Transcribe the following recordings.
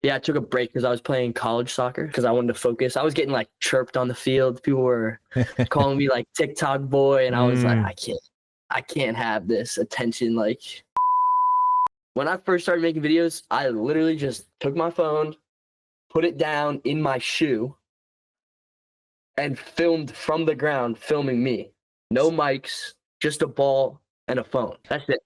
Yeah, I took a break because I was playing college soccer because I wanted to focus. I was getting like chirped on the field. People were calling me like TikTok boy, and I was like, Mm. I can't have this attention. Like when I first started making videos, I literally just took my phone, put it down in my shoe, and filmed from the ground, filming me. No mics, just a ball and a phone. That's it.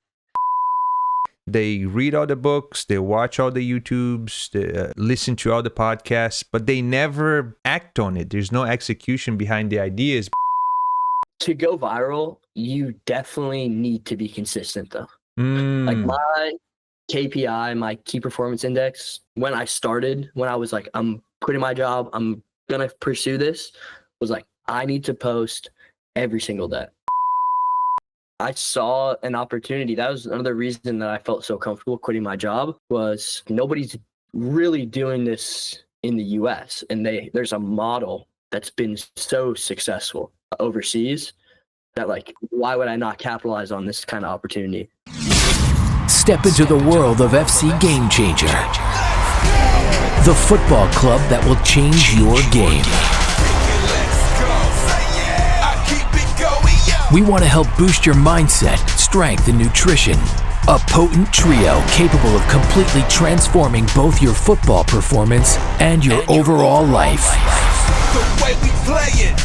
They read all the books, they watch all the YouTubes, they listen to all the podcasts, but they never act on it. There's no execution behind the ideas. To go viral, you definitely need to be consistent though. Like Mm. my KPI, my key performance index, when I started, when I was like, I'm quitting my job, I'm gonna pursue this, was like, I need to post every single day. I saw an opportunity. That was another reason that I felt so comfortable quitting my job, was nobody's really doing this in the US. And there's a model that's been so successful overseas that, like, why would I not capitalize on this kind of opportunity? Step into the world of FC Game Changer, the football club that will change your game. We want to help boost your mindset, strength, and nutrition. A potent trio capable of completely transforming both your football performance and your overall life. The way we play it,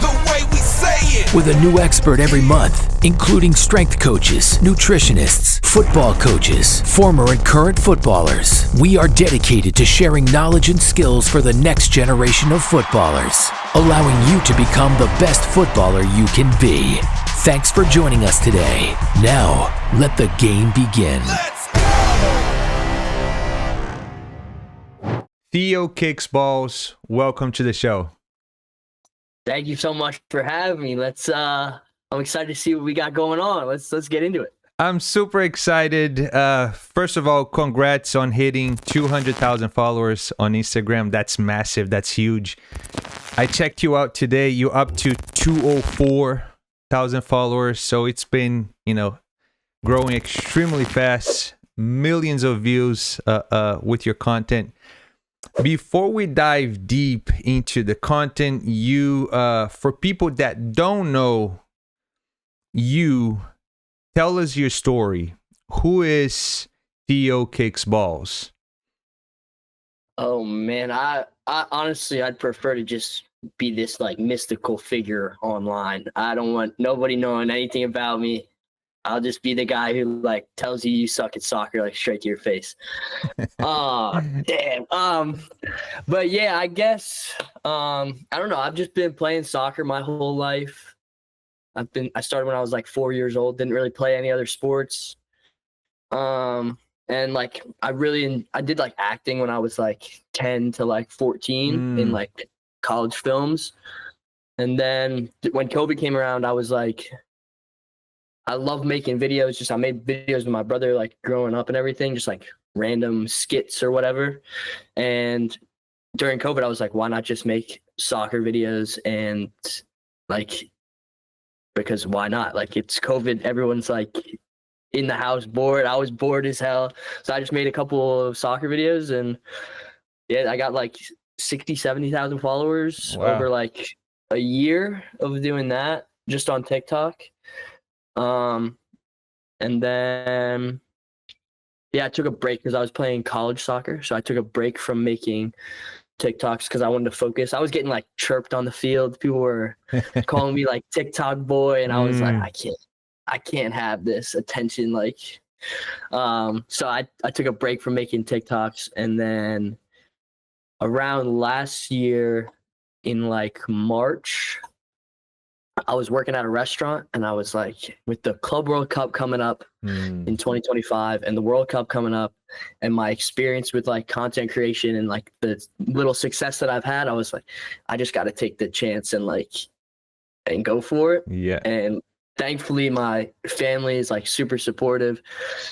the way we say it. With a new expert every month, including strength coaches, nutritionists, football coaches, former and current footballers. We are dedicated to sharing knowledge and skills for the next generation of footballers, allowing you to become the best footballer you can be. Thanks for joining us today. Now, let the game begin. Theo Kicks Balls, welcome to the show. Thank you so much for having me. I'm excited to see what we got going on. Let's get into it. I'm super excited. First of all, congrats on hitting 200,000 followers on Instagram. That's massive. That's huge. I checked you out today. You're up to 204,000 followers. So it's been, growing extremely fast. Millions of views with your content. Before we dive deep into the content, for people that don't know you, tell us your story. Who is Theo Kicks Balls? Oh man, I honestly, I'd prefer to just be this like mystical figure online. I don't want nobody knowing anything about me. I'll just be the guy who like tells you suck at soccer like straight to your face. Oh, damn. But yeah, I guess I don't know. I've just been playing soccer my whole life. I started when I was like 4 years old, didn't really play any other sports. And like I did like acting when I was like 10 to like 14 in like college films. And then when COVID came around, I was like, I love making videos. Just I made videos with my brother, like growing up and everything, just like random skits or whatever. And during COVID, I was like, why not just make soccer videos? And like, because why not? Like, it's COVID. Everyone's like in the house bored. I was bored as hell. So I just made a couple of soccer videos, and yeah, I got like 70,000 followers over like a year of doing that just on TikTok. And then, yeah, I took a break because I was playing college soccer. So I took a break from making TikToks because I wanted to focus. I was getting like chirped on the field. People were calling me like TikTok boy, and I was like, I can't have this attention. Like, so I took a break from making TikToks, and then around last year in like March, I was working at a restaurant, and I was like, with the Club World Cup coming up in 2025 and the World Cup coming up, and my experience with like content creation and like the little success that I've had, I was like, I just got to take the chance and go for it. Yeah. And thankfully my family is like super supportive,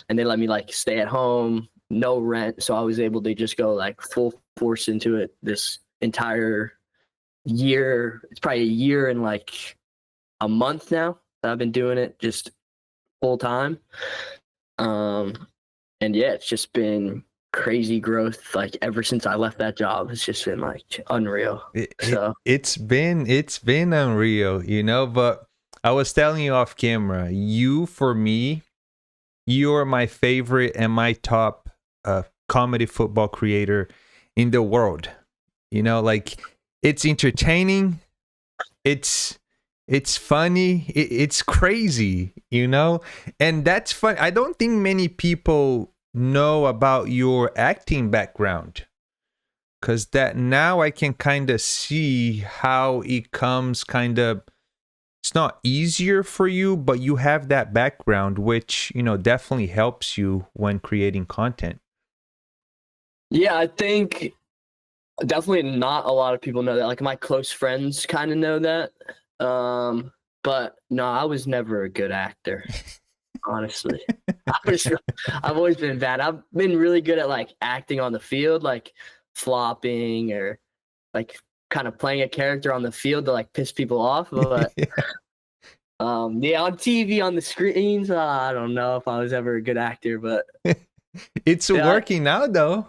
and they let me like stay at home, no rent. So I was able to just go like full force into it this entire year. It's probably a year and like a month now that I've been doing it just full time. And yeah, it's just been crazy growth like ever since I left that job. It's just been like unreal. It's been unreal, you know. But I was telling you off camera, for me, you're my favorite and my top comedy football creator in the world. You know, like, it's entertaining, it's funny, it's crazy, you know, and that's fun. I don't think many people know about your acting background, because that now I can kind of see how it comes kind of, it's not easier for you, but you have that background, which, you know, definitely helps you when creating content. Yeah, I think definitely not a lot of people know that. Like, my close friends kind of know that. But no, I was never a good actor, honestly. I've always been bad. I've been really good at like acting on the field, like flopping or like kind of playing a character on the field to like piss people off. But yeah, on TV, on the screens, I don't know if I was ever a good actor, but It's working now, though.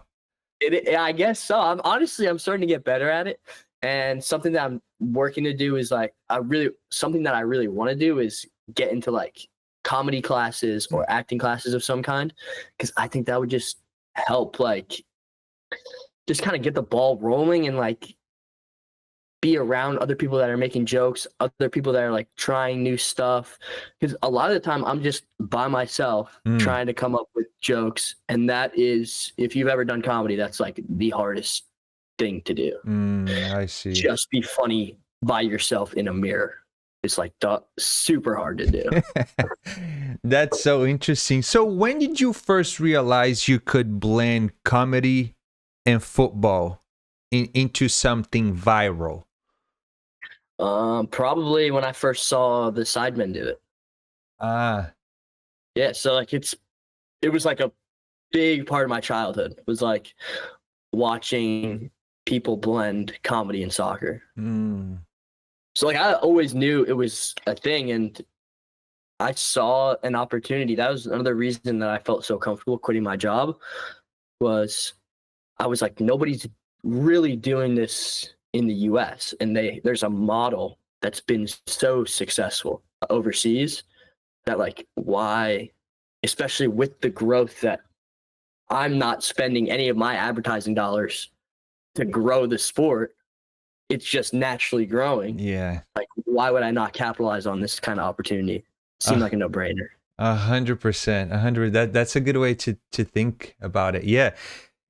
I guess so. I'm starting to get better at it. And something that I'm working to do is like, something that I really want to do is get into like comedy classes or acting classes of some kind, because I think that would just help, like, just kind of get the ball rolling and like be around other people that are making jokes, other people that are like trying new stuff. Because a lot of the time I'm just by myself trying to come up with jokes. And that is, if you've ever done comedy, that's like the hardest thing to do. I see. Just be funny by yourself in a mirror. It's like super hard to do. That's so interesting. So when did you first realize you could blend comedy and football into something viral? Probably when I first saw the Sidemen do it. Yeah, so like it was like a big part of my childhood. It was like watching people blend comedy and soccer. So like I always knew it was a thing, and I saw an opportunity. That was another reason that I felt so comfortable quitting my job, was I was like, nobody's really doing this in the US, and there's a model that's been so successful overseas that, like, why, especially with the growth that I'm not spending any of my advertising dollars to grow the sport, it's just naturally growing. Yeah. Like, why would I not capitalize on this kind of opportunity? Seemed like a no-brainer. 100%. That's a good way to think about it. Yeah.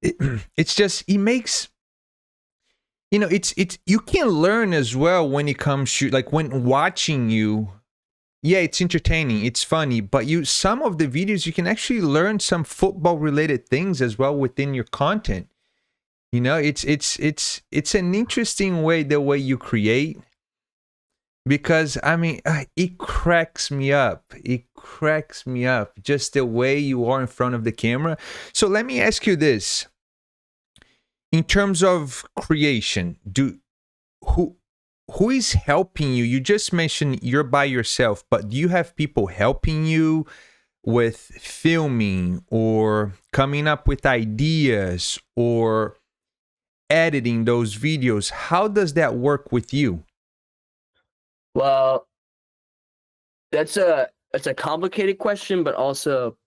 It's just, it makes, you know, it's you can learn as well when it comes to, like, when watching you. Yeah, it's entertaining, it's funny, but some of the videos you can actually learn some football related things as well within your content. You know, it's an interesting way, the way you create, because I mean, it cracks me up. It cracks me up just the way you are in front of the camera. So let me ask you this: in terms of creation, who is helping you? You just mentioned you're by yourself, but do you have people helping you with filming or coming up with ideas or editing those videos? How does that work with you? Well, that's a complicated question, but also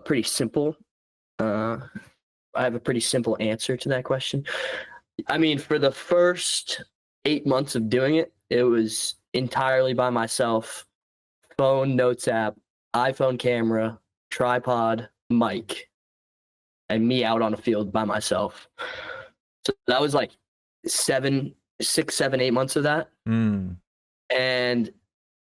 pretty simple. I have a pretty simple answer to that question. I mean, for the first 8 months of doing it, it was entirely by myself. Phone, notes app, iPhone camera, tripod, mic, and me out on a field by myself. So that was like 6, 7, 8 months of that. And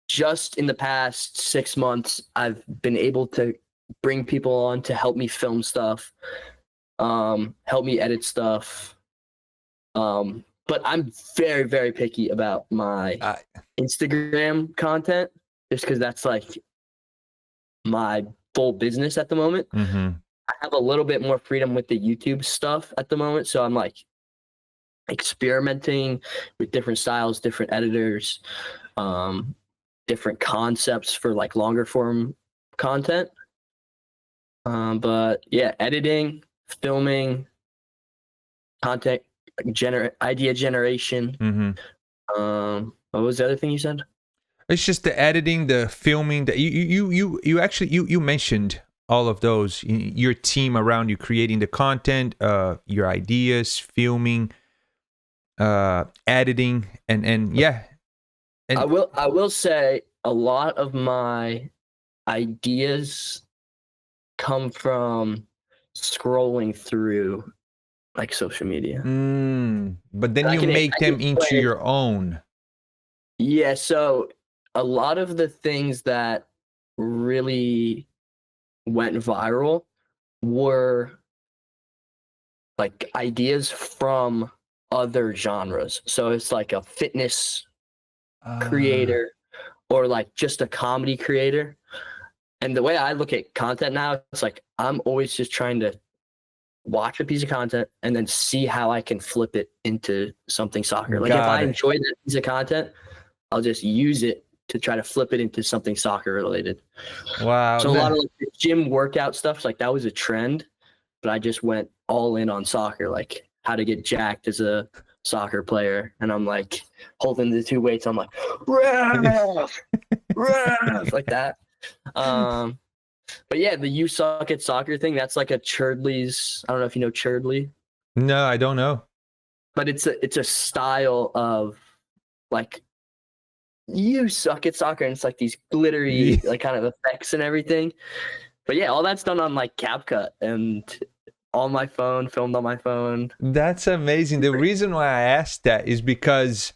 just in the past 6 months, I've been able to bring people on to help me film stuff, help me edit stuff. But I'm very, very picky about my Instagram content, just because that's like my full business at the moment. I have a little bit more freedom with the YouTube stuff at the moment, so I'm like experimenting with different styles, different editors, different concepts for like longer form content. But yeah, editing, filming, content, idea generation. What was the other thing you said? It's just the editing, the filming. That you actually mentioned all of those. Your team around you creating the content, your ideas, filming, editing, and yeah. And I will say a lot of my ideas come from scrolling through like social media. But then you make them into your own. Yeah, so a lot of the things that really went viral were like ideas from other genres. So it's like a fitness creator or like just a comedy creator. And the way I look at content now, it's like I'm always just trying to watch a piece of content and then see how I can flip it into something soccer. Like if I enjoy that piece of content, I'll just use it to try to flip it into something soccer related. Wow. So a lot of like, gym workout stuff, like that was a trend, but I just went all in on soccer, like how to get jacked as a soccer player. And I'm like holding the two weights. I'm like, ref, like that. But yeah, the You Suck at Soccer thing, that's like a Churdley's. I don't know if you know Churdley. No, I don't know. But it's a style of like, you suck at soccer, and it's like these glittery like kind of effects and everything. But yeah, all that's done on like CapCut and on my phone, filmed on my phone. That's amazing. The reason why I asked that is because,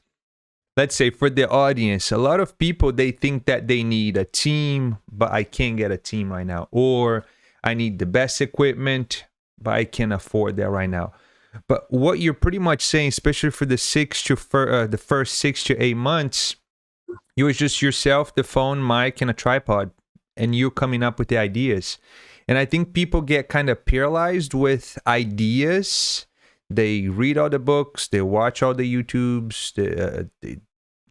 let's say for the audience, a lot of people, they think that they need a team, but I can't get a team right now. Or I need the best equipment, but I can't afford that right now. But what you're pretty much saying, especially for the first 6 to 8 months, it was just yourself, the phone, mic, and a tripod, and you coming up with the ideas. And I think people get kind of paralyzed with ideas. They read all the books, they watch all the YouTubes, they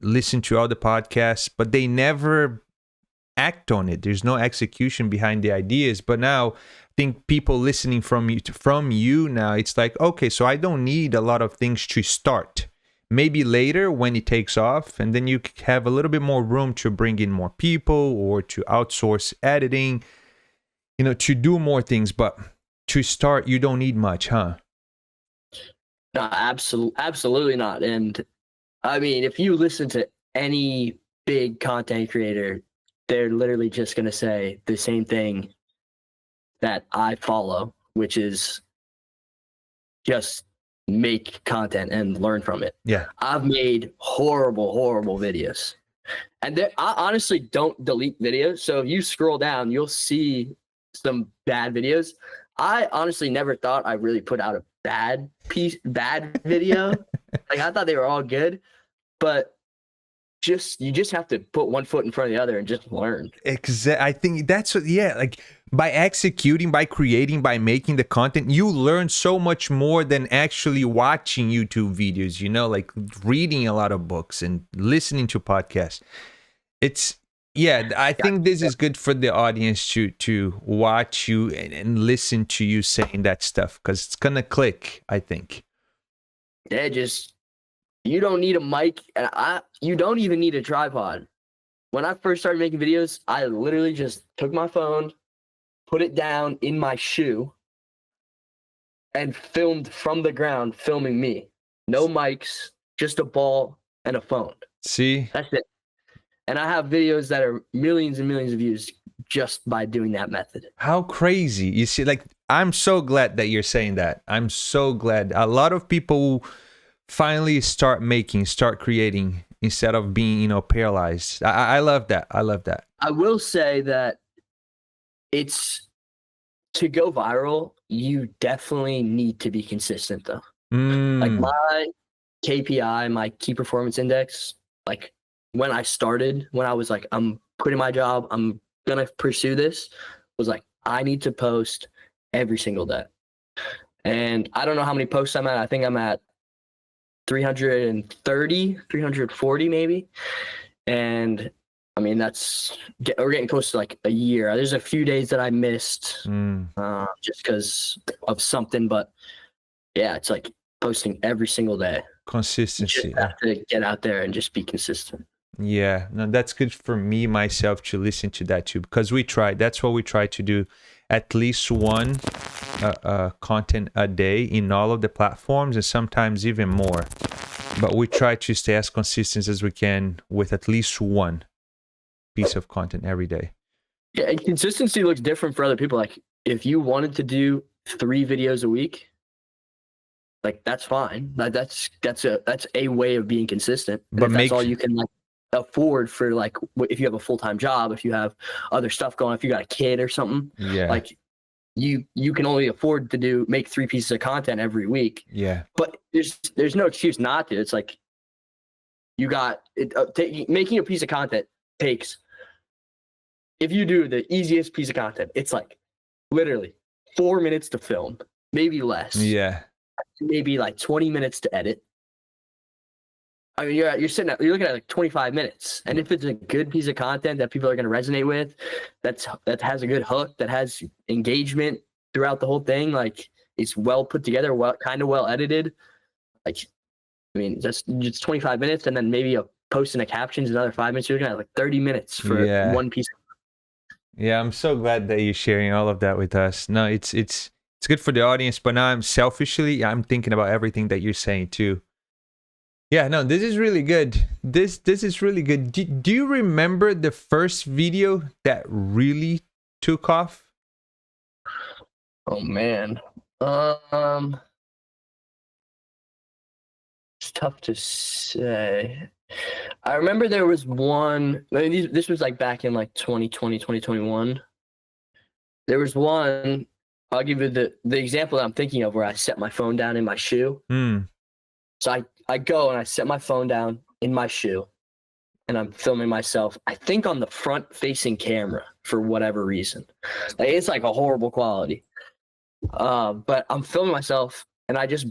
listen to all the podcasts, but they never act on it. There's no execution behind the ideas. But now, I think people listening from you now, it's like, okay, so I don't need a lot of things to start. Maybe later when it takes off, and then you have a little bit more room to bring in more people or to outsource editing, to do more things. But to start, you don't need much, huh? No, absolutely not. And I mean, if you listen to any big content creator, they're literally just going to say the same thing that I follow, which is just make content and learn from it. Yeah. I've made horrible videos. And I honestly don't delete videos. So if you scroll down, you'll see some bad videos. I honestly never thought I really put out a bad video. Like I thought they were all good, but you just have to put one foot in front of the other and just learn. I think that's what, like by executing, by creating, by making the content, you learn so much more than actually watching YouTube videos, like reading a lot of books and listening to podcasts. I think this is good for the audience to watch you and listen to you saying that stuff, because it's gonna click, I think. Yeah, you don't need a mic, and you don't even need a tripod. When I first started making videos, I literally just took my phone, put it down in my shoe, and filmed from the ground, filming me. No mics, just a ball and a phone. See? That's it. And I have videos that are millions and millions of views just by doing that method. How crazy. You see, like, I'm so glad that you're saying that. I'm so glad. A lot of people finally start creating instead of being, paralyzed. I love that. I love that. I will say that to go viral, you definitely need to be consistent though. Like my KPI, my key performance index, like when I was like, I'm quitting my job, I'm gonna pursue this, was like, I need to post every single day. And I don't know how many posts I'm at. I think I'm at 330, 340 maybe. And I mean, we're getting close to like a year. There's a few days that I missed just because of something, but yeah, it's like posting every single day. Consistency. You just have to get out there and just be consistent. Yeah, no, that's good for me myself to listen to that too, because that's what we try to do, at least one content a day in all of the platforms, and sometimes even more, but we try to stay as consistent as we can with at least one piece of content every day. Yeah, and consistency looks different for other people. Like if you wanted to do 3 videos a week, like that's fine. Like that's a way of being consistent. And But if that's all you can like afford for, like if you have a full-time job, if you have other stuff going, if you got a kid or something, Yeah. like you can only afford to make 3 pieces of content every week. Yeah. But there's no excuse not to. It's like you got it. Making a piece of content takes, if you do the easiest piece of content, it's like literally 4 minutes to film, maybe less. Yeah. Maybe like 20 minutes to edit. I mean, you're looking at like 25 minutes, and if it's a good piece of content that people are going to resonate with, that has a good hook, that has engagement throughout the whole thing, like it's well put together, well edited. Like, I mean, just 25 minutes, and then maybe a post and a captions another 5 minutes. You're looking at like 30 minutes for one piece. Yeah, I'm so glad that you're sharing all of that with us. No, it's good for the audience, but now I'm thinking about everything that you're saying too. Yeah, no, this is really good. This is really good. Do you remember the first video that really took off? Oh man, it's tough to say. I remember there was one. I mean, this was like back in like 2020, 2021. There was one. I'll give you the example that I'm thinking of, where I set my phone down in my shoe. So I go and I set my phone down in my shoe, and I'm filming myself, I think on the front facing camera for whatever reason. Like, it's like a horrible quality. But I'm filming myself, and I just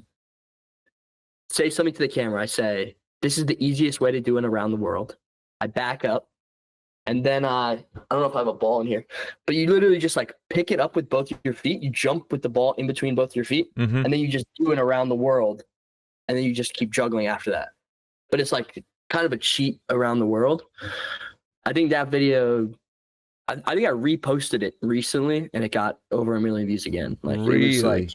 say something to the camera. I say, "This is the easiest way to do it around the world." I back up, and then I don't know if I have a ball in here, but you literally just like pick it up with both your feet. You jump with the ball in between both your feet, and then you just do it around the world. And then you just keep juggling after that. But it's like kind of a cheat around the world. I think that video, I think I reposted it recently, and it got over 1 million views again. Like, really? It was like,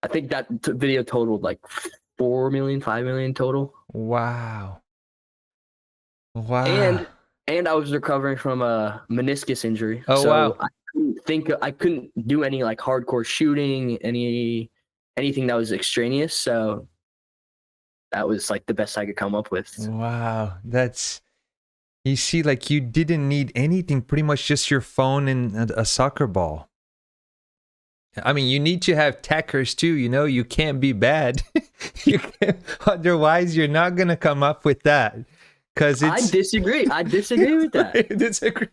I think that video totaled like 4 million, 5 million total. Wow. And I was recovering from a meniscus injury. Oh, so wow. I couldn't do any like hardcore shooting, anything that was extraneous. So that was like the best I could come up with. Wow. You see, like you didn't need anything, pretty much just your phone and a soccer ball. I mean, you need to have techers too, you can't be bad. Otherwise, you're not going to come up with that. I disagree with that. Disagree.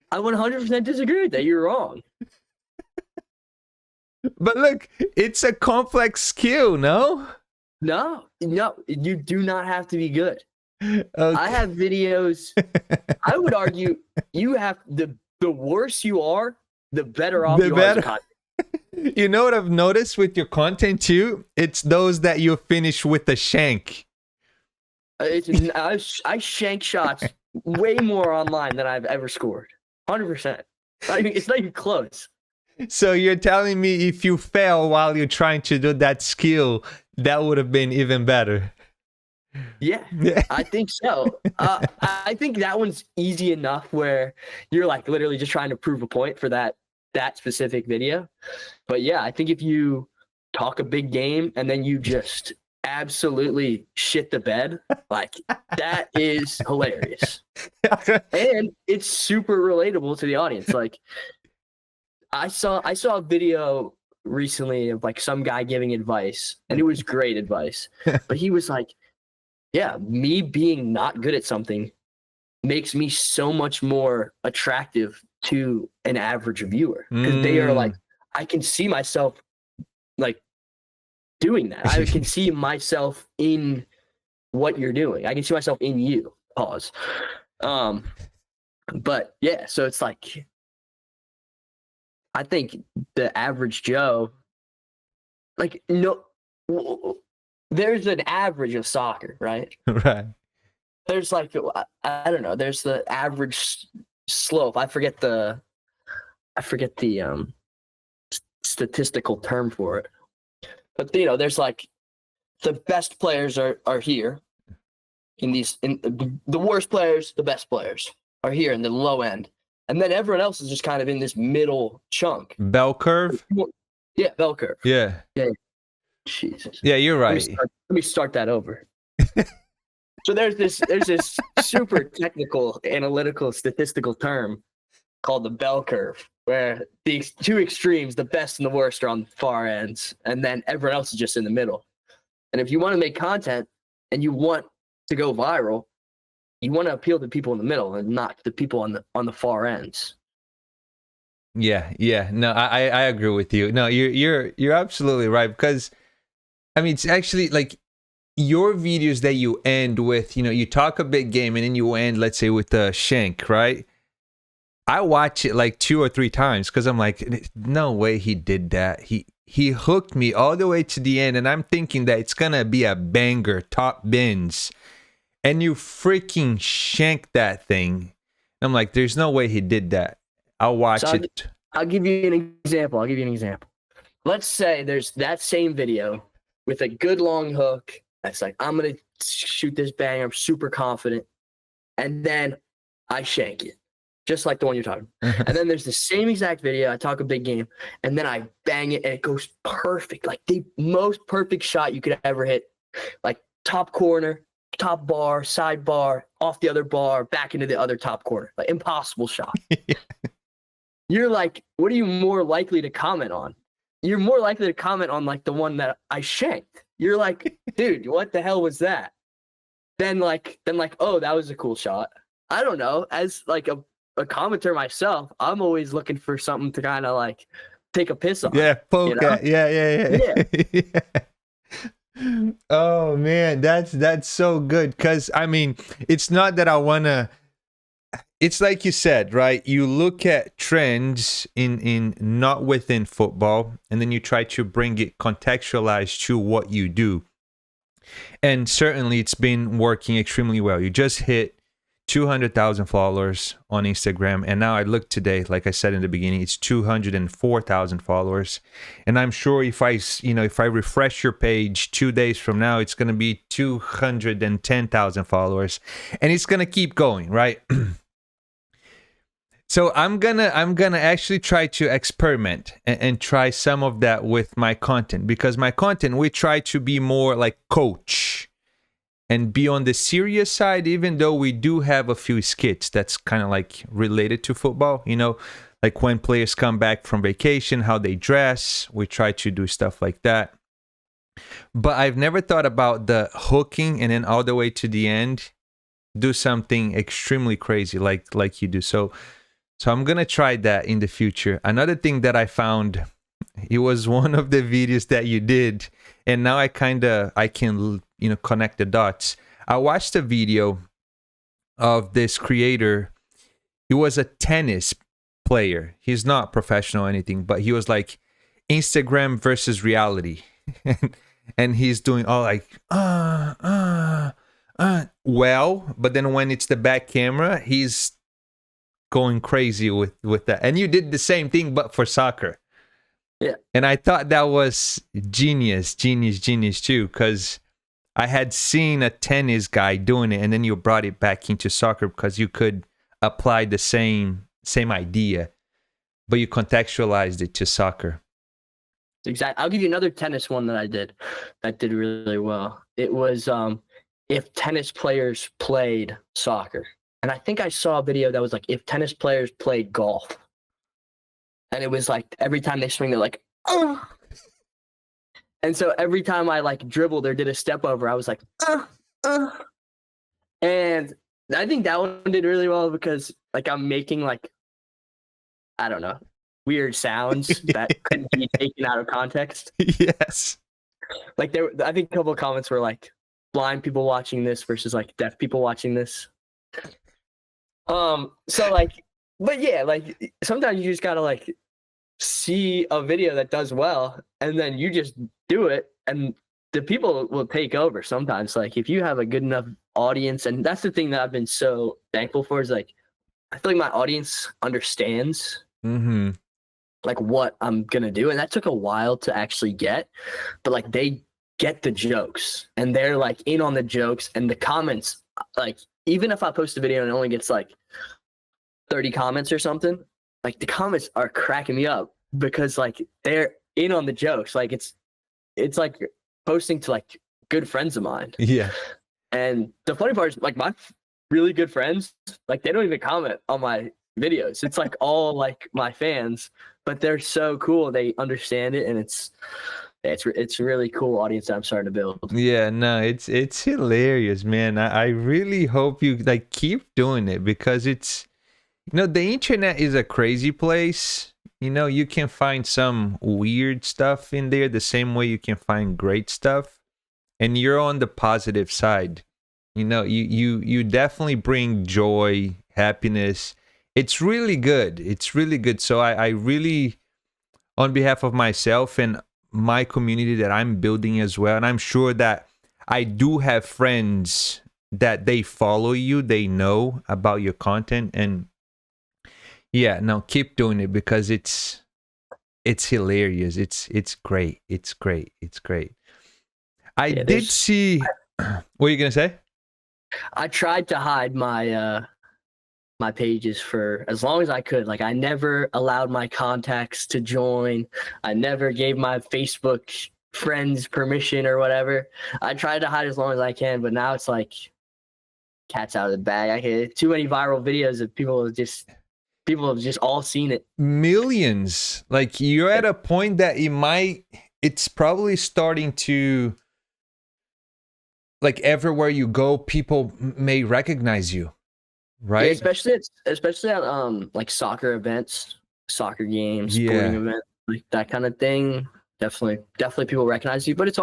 I 100% disagree with that. You're wrong. But look, it's a complex skill, no? No, you do not have to be good. Okay. I have videos. I would argue you have the worse you are, the better off you are as a content. You know what I've noticed with your content too? It's those that you finish with a shank. I shank shots way more online than I've ever scored. 100%. It's not even close. So you're telling me if you fail while you're trying to do that skill, that would have been even better? Yeah, I think so. I think that one's easy enough where you're like literally just trying to prove a point for that specific video. But yeah, I think if you talk a big game and then you just absolutely shit the bed, like that is hilarious. And it's super relatable to the audience. Like I saw a video recently of like some guy giving advice, and it was great advice. But he was like, yeah, me being not good at something makes me so much more attractive to an average viewer, because they are like, I can see myself like doing that. I can see myself in what you're doing. I can see myself in you. Pause. But yeah, so it's like I think the average Joe, like there's an average of soccer, right? Right. There's like I don't know. There's the average slope. I forget the statistical term for it. But there's like the best players are here in the worst players, the best players are here in the low end. And then everyone else is just kind of in this middle chunk. Bell curve? Yeah, bell curve. Yeah. Yeah. Jesus. Yeah, you're right. Let me start that over. So there's this super technical, analytical, statistical term called the bell curve, where the two extremes, the best and the worst, are on the far ends, and then everyone else is just in the middle. And if you want to make content and you want to go viral, you want to appeal to people in the middle and not the people on the far ends. Yeah. No, I agree with you. No, you're absolutely right, because I mean, it's actually like your videos that you end with, you talk a big game and then you end, let's say, with a shank, right? I watch it like 2 or 3 times because I'm like, no way he did that. He hooked me all the way to the end, and I'm thinking that it's gonna be a banger, top bins, and you freaking shank that thing. I'm like, there's no way he did that. I'll watch it. I'll give you an example. Let's say there's that same video with a good long hook. That's like, I'm going to shoot this bang. I'm super confident. And then I shank it, just like the one you're talking. And then there's the same exact video. I talk a big game, and then I bang it, and it goes perfect. Like the most perfect shot you could ever hit. Like top corner, top bar, side bar, off the other bar, back into the other top corner. Like impossible shot. You're like, what are you more likely to comment on? You're more likely to comment on like the one that I shanked. You're like, dude, what the hell was that? Then like, oh, that was a cool shot. I don't know. As like a commenter myself, I'm always looking for something to kind of like take a piss on. Yeah, poke at. Yeah. Oh man, that's so good. Cause I mean, it's not that I wanna. It's like you said, right? You look at trends in not within football, and then you try to bring it contextualized to what you do. And certainly it's been working extremely well. You just hit 200,000 followers on Instagram, and now I looked today, like I said in the beginning, it's 204,000 followers. And I'm sure if I refresh your page 2 days from now, it's going to be 210,000 followers, and it's going to keep going, right? So I'm gonna actually try to experiment and try some of that with my content, because my content, we try to be more like coach and be on the serious side, even though we do have a few skits that's kind of like related to football, like when players come back from vacation, how they dress, we try to do stuff like that. But I've never thought about the hooking and then all the way to the end, do something extremely crazy like you do. So I'm going to try that in the future. Another thing that I found, it was one of the videos that you did, and now I can connect the dots. I watched a video of this creator. He was a tennis player. He's not professional or anything, but he was like Instagram versus reality. And he's doing all like, well, but then when it's the back camera, he's going crazy with that. And you did the same thing, but for soccer. Yeah. And I thought that was genius too, because I had seen a tennis guy doing it, and then you brought it back into soccer because you could apply the same idea, but you contextualized it to soccer. Exactly. I'll give you another tennis one that I did that did really well. It was if tennis players played soccer. And I think I saw a video that was like, if tennis players played golf. And it was like, every time they swing, they're like, oh. And so every time I like dribbled or did a step over, I was like, And I think that one did really well because like I'm making like, I don't know, weird sounds that couldn't be taken out of context. Yes. Like I think a couple of comments were like, blind people watching this versus like deaf people watching this. So like, but yeah, like sometimes you just gotta like see a video that does well, and then you just do it, and the people will take over. Sometimes, like if you have a good enough audience, and that's the thing that I've been so thankful for is like I feel like my audience understands Mm-hmm. like what I'm gonna do, and that took a while to actually get, but like they get the jokes and they're like in on the jokes and the comments. Like even if I post a video and it only gets like 30 comments or something, like the comments are cracking me up because like they're in on the jokes. Like it's like posting to like good friends of mine. Yeah. And the funny part is like my really good friends, like they don't even comment on my videos. It's like all like my fans, but they're so cool. They understand it, and it's a really cool audience that I'm starting to build. Yeah, no, it's hilarious, man. I really hope you like keep doing it because it's the internet is a crazy place. You can find some weird stuff in there the same way you can find great stuff. And you're on the positive side. You definitely bring joy, happiness. It's really good. It's really good. So I really, on behalf of myself and my community that I'm building as well, and I'm sure that I do have friends that they follow you, they know about your content, and yeah, no, keep doing it because it's hilarious. It's great. It's great. It's great. I did see. What are you gonna say? I tried to hide my my pages for as long as I could. Like I never allowed my contacts to join. I never gave my Facebook friends permission or whatever. I tried to hide as long as I can, but now it's like cat's out of the bag. I get too many viral videos of people have just all seen it. Millions. Like you're at a point that it's probably starting to, like everywhere you go, people may recognize you, right? Yeah, especially at like soccer events, soccer games, sporting events, like that kind of thing. Definitely people recognize you, but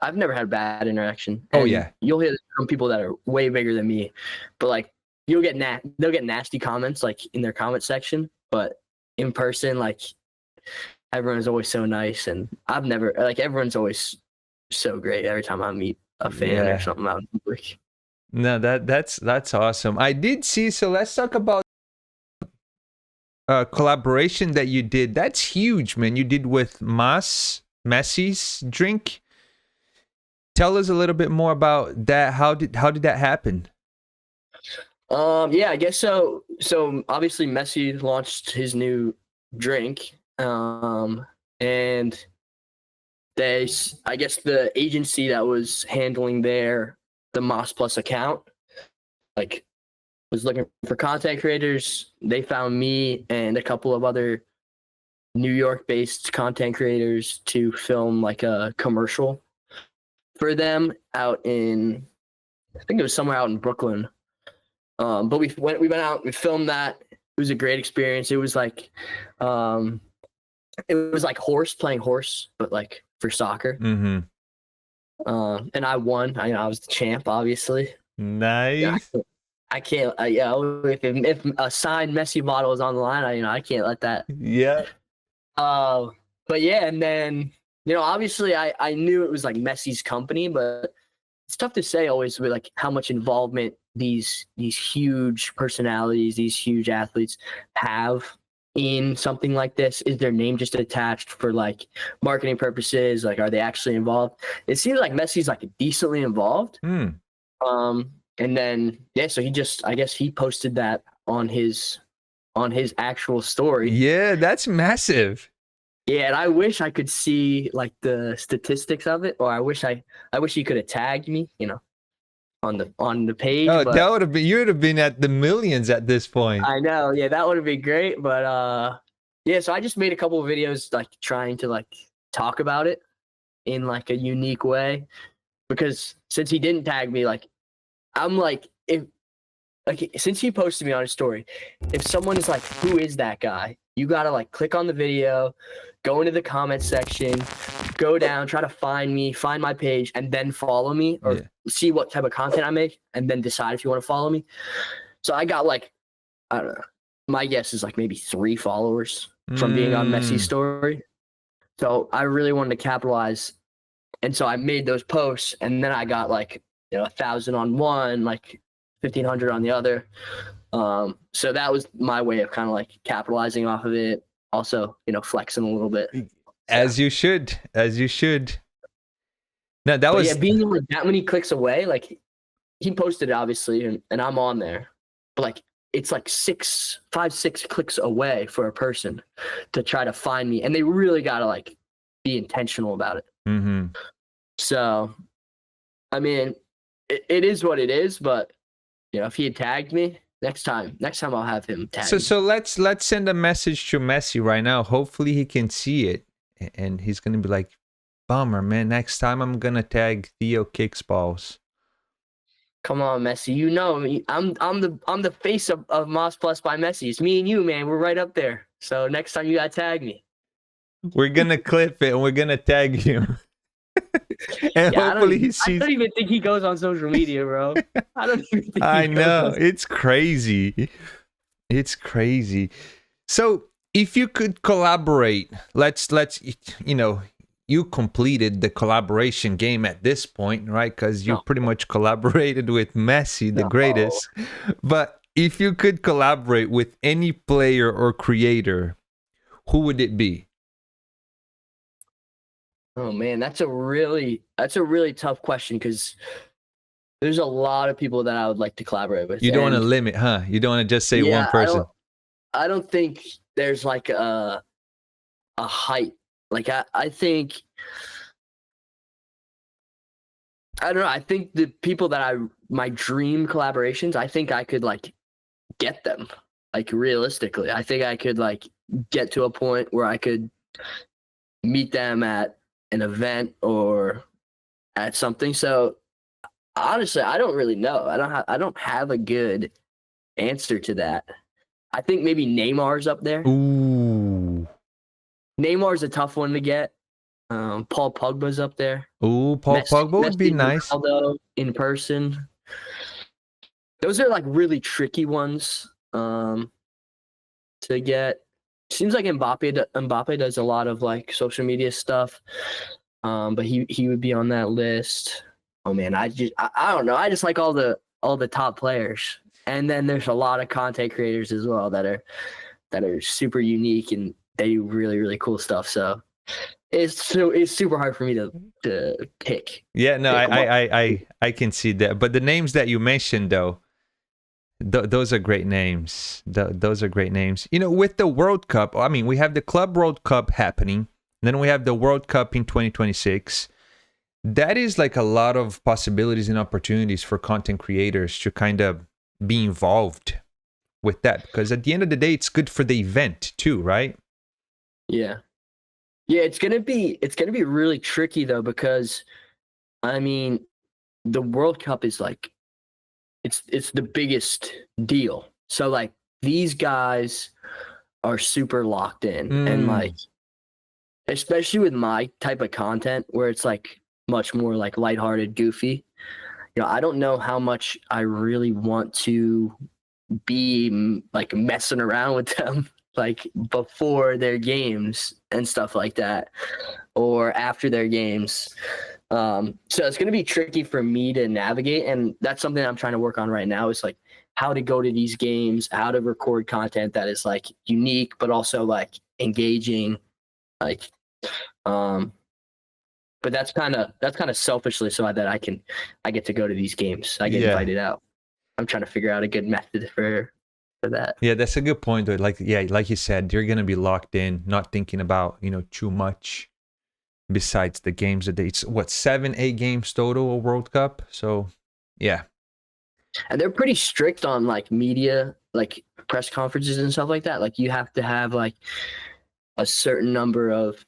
I've never had bad interaction. Oh yeah. You'll hear from people that are way bigger than me, but like they'll get nasty comments like in their comment section, but in person, like everyone's always so nice, and I've never like everyone's always so great every time I meet a fan or something out in public. No, that's awesome. I did see. So let's talk about collaboration that you did. That's huge, man. You did with Messi's drink. Tell us a little bit more about that. How did that happen? Yeah, I guess so. So obviously Messi launched his new drink, and I guess the agency that was handling the Moss Plus account, like, was looking for content creators. They found me and a couple of other New York-based content creators to film like a commercial for them out in, I think it was somewhere out in Brooklyn. But we went out, we filmed that. It was a great experience. It was like playing horse, but like for soccer. Mm-hmm. And I won. I was the champ, obviously. Nice. Yeah, I can't. If a signed Messi model is on the line, I can't let that. Yeah. But yeah, and then obviously I knew it was like Messi's company, but it's tough to say always with like how much involvement these huge personalities, these huge athletes have in something like this. Is their name just attached for like marketing purposes? Like, are they actually involved? It seems like Messi's like decently involved. And then so I guess he posted that on his actual story. Yeah, that's massive. Yeah, and I wish I could see like the statistics of it, or I wish he could have tagged me, on the page. Oh, but that would have been, you would have been at the millions at this point. I know, yeah, that would have been great. But yeah, so I just made a couple of videos like trying to like talk about it in like a unique way, because since he didn't tag me, like I'm like, since he posted me on his story, if someone is like, who is that guy? You gotta like click on the video, go into the comment section, go down, try to find me, find my page, and then follow me, or see what type of content I make, and then decide if you want to follow me. So I got like I don't know. My guess is like maybe 3 followers from being on Messi's story. So I really wanted to capitalize. And so I made those posts, and then I got like, 1,000 on one, like 1,500 on the other. So that was my way of kind of like capitalizing off of it. Also, flexing a little bit. As you should. No, that was being like that many clicks away. Like he posted it obviously, and I'm on there, but like it's like 5, 6 clicks away for a person to try to find me, and they really gotta like be intentional about it. Mm-hmm. So, I mean, it is what it is. But if he had tagged me next time I'll have him tag. So let's send a message to Messi right now. Hopefully he can see it, and he's gonna be like, "Bummer, man. Next time I'm gonna tag Theo Kicks Balls." Come on, Messi. You know me. I'm the face of Moss Plus by Messi. It's me and you, man. We're right up there. So next time you gotta tag me. We're gonna clip it and we're gonna tag him. And hopefully he sees. I don't even think he goes on social media, bro. I don't even think I know. It's crazy. It's crazy. So if you could collaborate, let's you completed the collaboration game at this point, right? Because you pretty much collaborated with Messi, the greatest. But if you could collaborate with any player or creator, who would it be? Oh man, that's a really tough question, because there's a lot of people that I would like to collaborate with. You don't want to limit, huh? You don't want to just say one person. I don't think there's like a height. Like I think, I don't know. I think the people that my dream collaborations, I think I could like get them, like realistically. I think I could like get to a point where I could meet them at an event or at something. So honestly, I don't really know. I don't have a good answer to that. I think maybe Neymar's up there. Ooh. Neymar's a tough one to get. Paul Pogba's up there. Ooh, Paul Pogba would be nice. Ronaldo in person. Those are like really tricky ones to get. Seems like Mbappe does a lot of like social media stuff. But he would be on that list. Oh man, I don't know. I just like all the top players. And then there's a lot of content creators as well that are super unique, and they do really, really cool stuff. So it's super hard for me to pick. Yeah, no, I can see that. But the names that you mentioned, though, those are great names. Those are great names. With the World Cup, I mean, we have the Club World Cup happening. Then we have the World Cup in 2026. That is like a lot of possibilities and opportunities for content creators to kind of be involved with that, because at the end of the day, it's good for the event too, right? Yeah, it's gonna be really tricky though, because I mean, the World Cup is like it's the biggest deal. So like these guys are super locked in, and like especially with my type of content where it's like much more like lighthearted, goofy. I don't know how much I really want to be like messing around with them like before their games and stuff like that, or after their games. So it's going to be tricky for me to navigate, and that's something I'm trying to work on right now, is like how to go to these games, how to record content that is like unique but also like engaging, like but that's kind of selfishly so that I get to go to these games. I get invited out. I'm trying to figure out a good method for that. Yeah, that's a good point. Though. Like you said, you're gonna be locked in, not thinking about too much besides the games that it's 7-8 games total a World Cup. So yeah, and they're pretty strict on like media, like press conferences and stuff like that. Like you have to have like a certain number of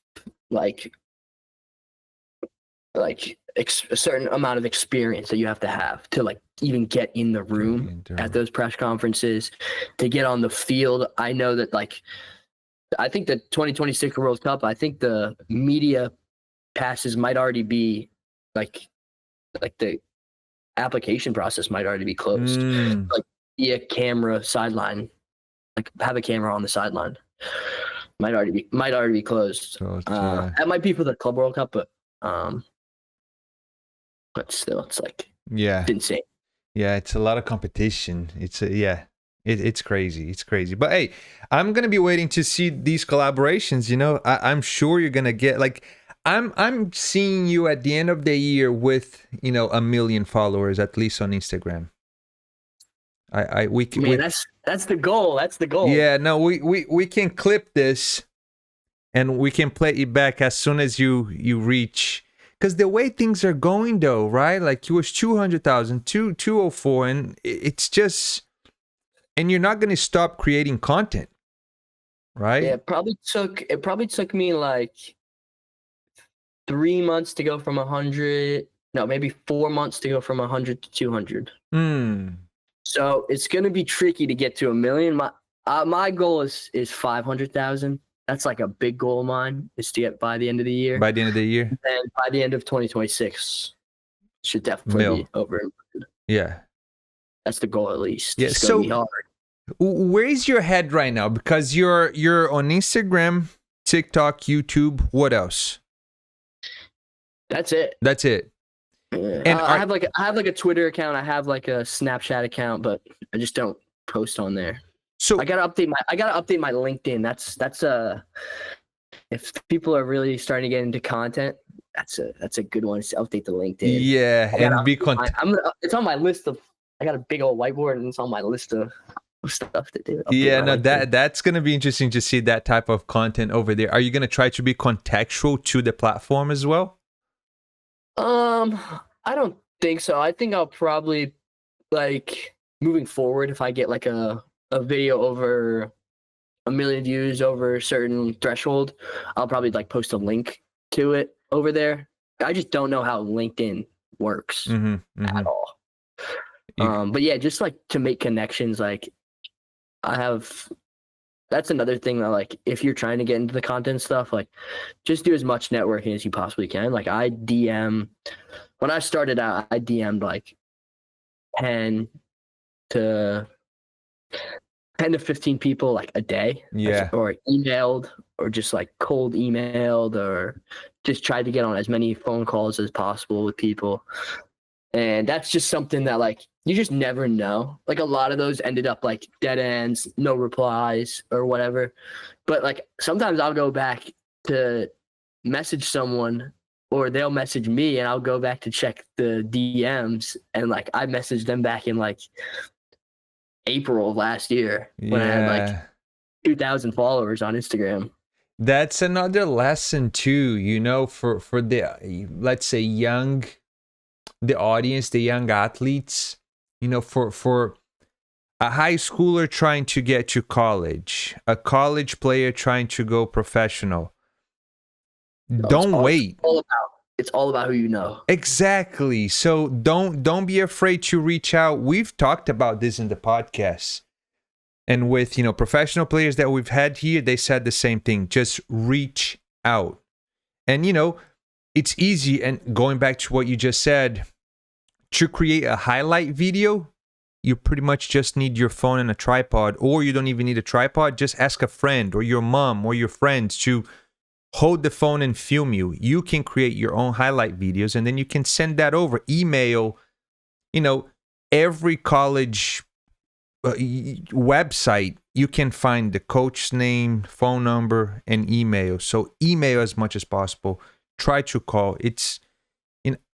like a certain amount of experience that you have to like even get in the room at those press conferences, to get on the field. I know that like, I think the 2026 World Cup, I think the media passes might already be like the application process might already be closed. Like be a camera sideline like have a camera on the sideline. Might already be closed. So That might be for the Club World Cup, but still, it's like yeah, it's insane. yeah, it's a lot of competition. It's crazy. It's crazy. But hey, I'm gonna be waiting to see these collaborations. You know, I'm sure you're gonna get like. I'm seeing you at the end of the year with 1 million followers at least on Instagram. That's the goal. That's the goal. Yeah, no, we can clip this and we can play it back as soon as you reach, because the way things are going though, right? Like it was 200,000, 204, and it's just, and you're not gonna stop creating content, right? Yeah, it probably took me like 3 months to go from 100. No, maybe 4 months to go from 100 to 200. So it's gonna be tricky to get to 1 million. My goal is 500,000. That's like a big goal of mine, is to get by the end of the year. By the end of the year, and by the end of 2026, should definitely be over. Yeah, that's the goal at least. Yeah, it's gonna be hard. Where's your head right now? Because you're on Instagram, TikTok, YouTube. What else? That's it. That's it. Yeah. And I have like a Twitter account. I have like a Snapchat account, but I just don't post on there. So I gotta update my LinkedIn. That's if people are really starting to get into content, that's a good one to update the LinkedIn. Yeah, and be it's on my list of. I got a big old whiteboard, and it's on my list of stuff to do. Yeah, no, that's gonna be interesting to see that type of content over there. Are you gonna try to be contextual to the platform as well? I don't think so. I think I'll probably, like, moving forward, if I get like a video over 1 million views over a certain threshold, I'll probably like post a link to it over there. I just don't know how LinkedIn works at all. But yeah, just like to make connections, like that's another thing that, like, if you're trying to get into the content stuff, like, just do as much networking as you possibly can. Like, when I started out, I DM'd like 10 to 15 people like a day. Yeah. Or emailed, or just like cold emailed, or just tried to get on as many phone calls as possible with people. And that's just something that, like, you just never know. Like, a lot of those ended up like dead ends, no replies or whatever. But like, sometimes I'll go back to message someone, or they'll message me, and I'll go back to check the DMs, and like, I messaged them back in like April of last year when I had like 2,000 followers on Instagram. That's another lesson too, for the, let's say, the audience, the young athletes, for a high schooler trying to get to college, a college player trying to go professional. Don't wait. It's all about who you know. Exactly. So don't be afraid to reach out. We've talked about this in the podcast. And with, professional players that we've had here, they said the same thing. Just reach out. And, it's easy. And going back to what you just said, to create a highlight video, you pretty much just need your phone and a tripod, or you don't even need a tripod. Just ask a friend or your mom or your friends to hold the phone and film you. You can create your own highlight videos, and then you can send that over. Email, every college website, you can find the coach's name, phone number, and email. So email as much as possible. Try to call.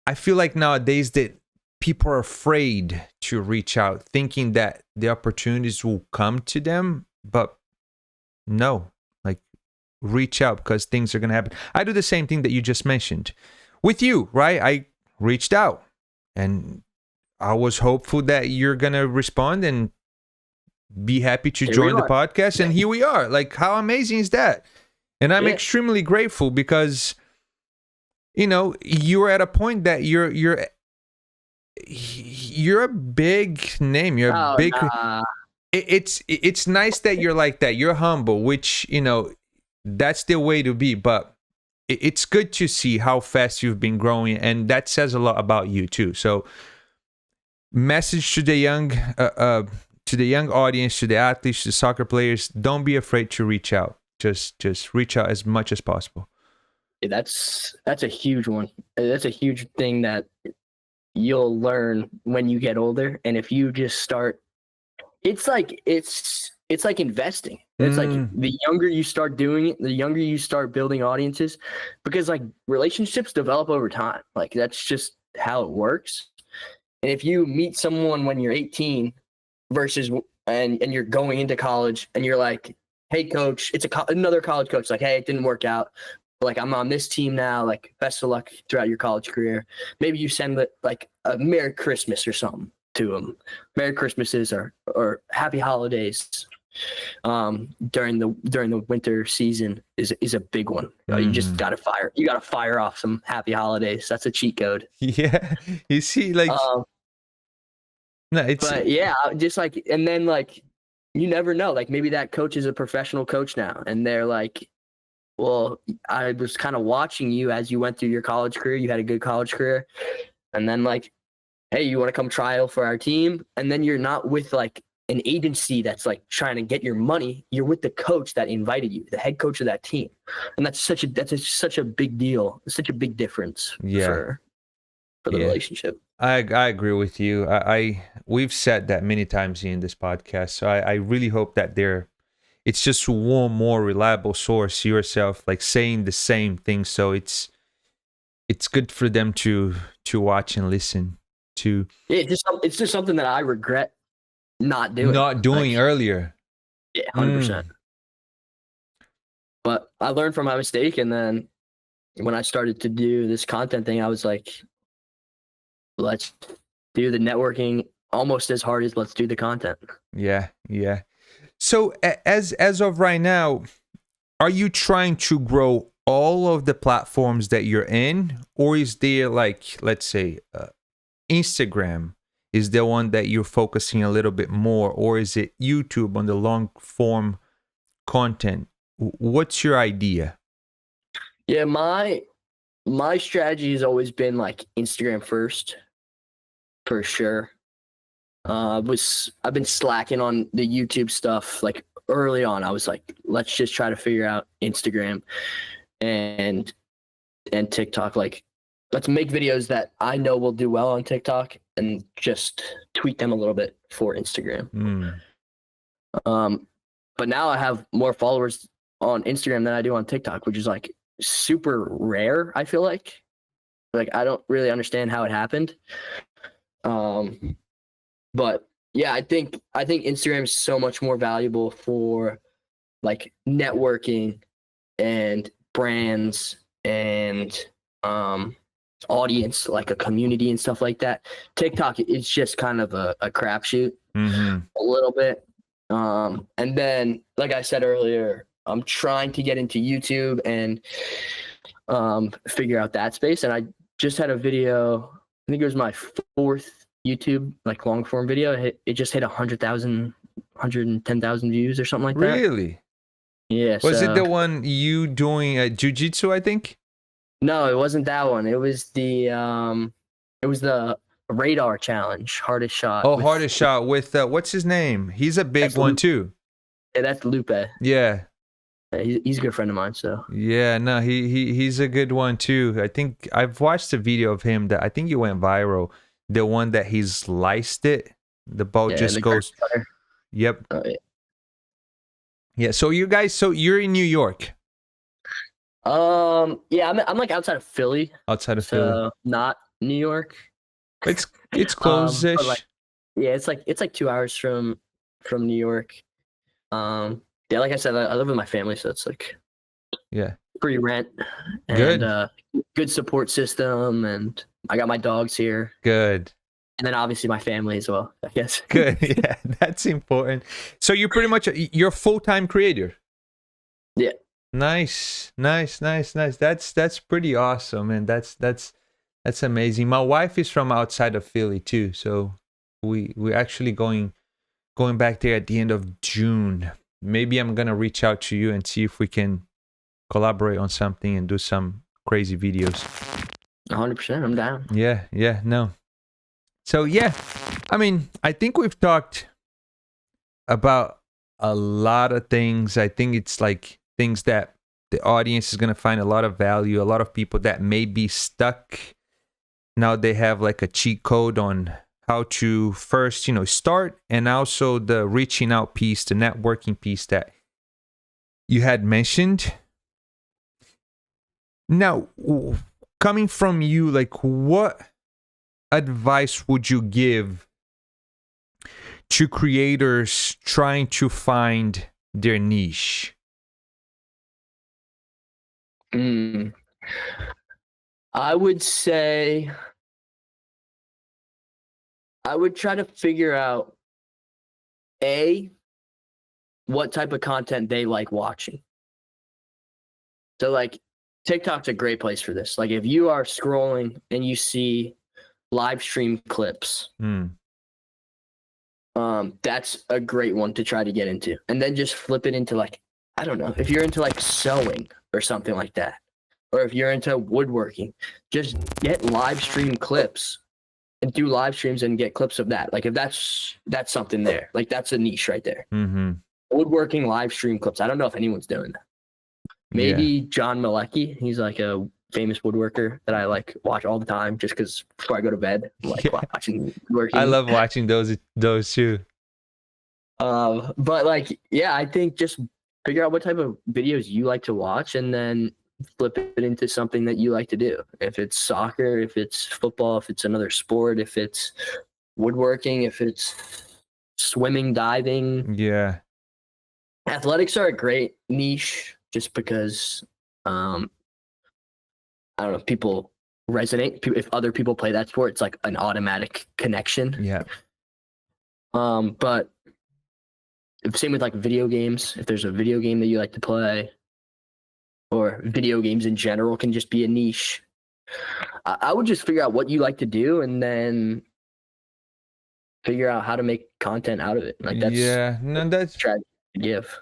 I feel like nowadays that people are afraid to reach out, thinking that the opportunities will come to them, but no, like, reach out, because things are going to happen. I do the same thing that you just mentioned with you, right? I reached out and I was hopeful that you're going to respond and be happy to join the podcast. And here we are. Like, how amazing is that? And I'm extremely grateful, because, you're at a point that you're a big name. You're a big. Nah. It's nice that you're like that. You're humble, which, that's the way to be. But it's good to see how fast you've been growing, and that says a lot about you too. So, message to the young, to the young audience, to the athletes, to the soccer players, don't be afraid to reach out. Just reach out as much as possible. Yeah, that's a huge one. That's a huge thing that you'll learn when you get older. And if you just start, it's like investing. It's like the younger you start doing it, the younger you start building audiences, because like relationships develop over time. Like that's just how it works. And if you meet someone when you're 18 versus and you're going into college and you're like, hey coach, it's another college coach, like, hey, it didn't work out. Like, I'm on this team now, like, best of luck throughout your college career. Maybe you send like a Merry Christmas or something to them. Merry Christmases or Happy Holidays during the winter season is a big one. You just gotta fire off some Happy Holidays. That's a cheat code. Yeah, you see, like, no, it's. But yeah, just like, and then like, you never know. Like maybe that coach is a professional coach now, and they're like, well, I was kind of watching you as you went through your college career. You had a good college career. And then like, hey, you want to come trial for our team? And then you're not with like an agency that's like trying to get your money. You're with the coach that invited you, the head coach of that team. And that's such a big deal. It's such a big difference for the relationship. I agree with you. We've said that many times in this podcast. So I really hope that it's just one more reliable source, yourself, like saying the same thing. So it's good for them to watch and listen to. Yeah, it's just something that I regret not doing. Not doing earlier. Yeah, 100%. But I learned from my mistake, and then when I started to do this content thing, I was like, let's do the networking almost as hard as let's do the content. Yeah. So as of right now, are you trying to grow all of the platforms that you're in, or is there like, let's say, Instagram is the one that you're focusing a little bit more, or is it YouTube on the long form content? What's your idea? Yeah, my strategy has always been like Instagram first, for sure. I've been slacking on the YouTube stuff. Like early on, I was like, let's just try to figure out Instagram and TikTok. Like, let's make videos that I know will do well on TikTok and just tweak them a little bit for Instagram. But now I have more followers on Instagram than I do on TikTok, which is like super rare. I feel like I don't really understand how it happened. But yeah, I think Instagram is so much more valuable for like networking and brands and audience, like a community and stuff like that. TikTok is just kind of a crapshoot a little bit. And then, like I said earlier, I'm trying to get into YouTube and figure out that space. And I just had a video, I think it was my fourth YouTube like long form video. It just hit 100,000, 110,000 views or something like that. Really? Yeah. Was it the one you doing jiu-jitsu, I think? No, it wasn't that one. It was the radar challenge, hardest shot. Oh, hardest shot with what's his name? He's a big one too. Yeah, that's Lupe. Yeah. He's a good friend of mine. So yeah, no, he's a good one too. I think I've watched a video of him that I think he went viral. The one that he sliced it, the ball just goes. Yep. Yeah. So you're in New York. Yeah, I'm like outside of Philly. Outside of Philly, not New York. It's close-ish. Yeah, it's like 2 hours from New York. Yeah, like I said, I live with my family, so it's like free rent and good support system, and I got my dogs here. Good. And then obviously my family as well, I guess. Good. Yeah, that's important. So you're pretty much you're a full-time creator. Yeah. Nice. That's pretty awesome, and that's amazing. My wife is from outside of Philly too, so we're actually going back there at the end of June. Maybe I'm gonna reach out to you and see if we can collaborate on something and do some crazy videos. 100%, I'm down. Yeah, no. So yeah, I mean, I think we've talked about a lot of things. I think it's like things that the audience is going to find a lot of value. A lot of people that may be stuck now, they have like a cheat code on how to first, start, and also the reaching out piece, the networking piece that you had mentioned. Now, coming from you, like, what advice would you give to creators trying to find their niche? I would say I would try to figure out what type of content they like watching. So like TikTok's a great place for this. Like if you are scrolling and you see live stream clips, that's a great one to try to get into. And then just flip it into like, I don't know, if you're into like sewing or something like that, or if you're into woodworking, just get live stream clips and do live streams and get clips of that. Like if that's something there, like that's a niche right there. Woodworking live stream clips. I don't know if anyone's doing that. Maybe John Malecki. He's like a famous woodworker that I like watch all the time just because before I go to bed, I'm like watching woodworking. I love watching those too. But like, yeah, I think just figure out what type of videos you like to watch and then flip it into something that you like to do. If it's soccer, if it's football, if it's another sport, if it's woodworking, if it's swimming, diving. Yeah. Athletics are a great niche just because, I don't know, people resonate. If other people play that sport, it's like an automatic connection. Yeah. But same with like video games. If there's a video game that you like to play, or video games in general can just be a niche. I would just figure out what you like to do and then figure out how to make content out of it. Like that's try to give.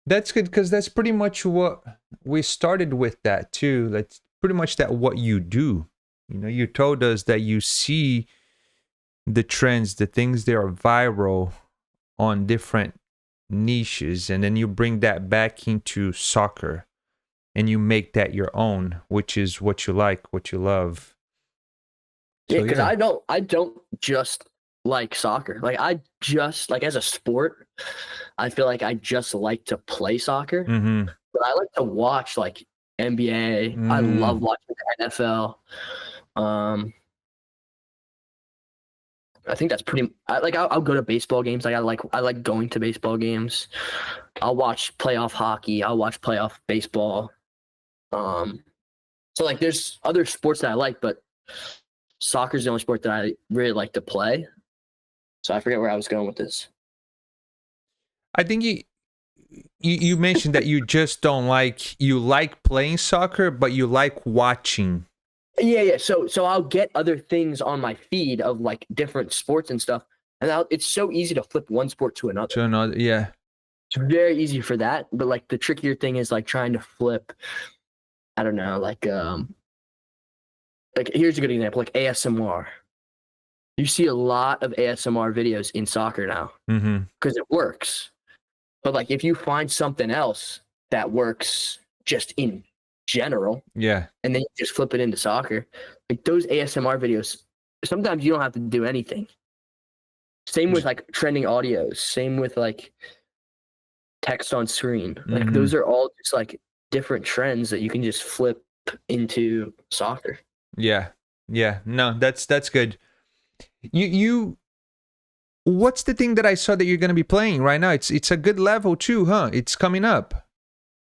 That's good because that's pretty much what we started with that too. That's pretty much what you do. You told us that you see the trends, the things that are viral on different niches, and then you bring that back into soccer and you make that your own, which is what you like, what you love. Yeah, because I don't just like soccer. Like I just like as a sport, I feel like I just like to play soccer. But I like to watch like NBA. I love watching the NFL. I think that's pretty. I'll go to baseball games. I like going to baseball games. I'll watch playoff hockey. I'll watch playoff baseball. So like there's other sports that I like, but soccer's the only sport that I really like to play. So I forget where I was going with this. I think you mentioned that you just don't like, you like playing soccer, but you like watching. Yeah. So I'll get other things on my feed of like different sports and stuff, and it's so easy to flip one sport to another. Yeah. It's very easy for that, but like the trickier thing is like trying to flip. I don't know, like here's a good example, like ASMR. You see a lot of ASMR videos in soccer now because it works. But like if you find something else that works just in general, and then you just flip it into soccer, like those ASMR videos, sometimes you don't have to do anything. Same with like trending audios, same with like text on screen. Like those are all just like different trends that you can just flip into soccer. Yeah. No, that's good. You what's the thing that I saw that you're going to be playing right now? It's a good level too, huh? It's coming up.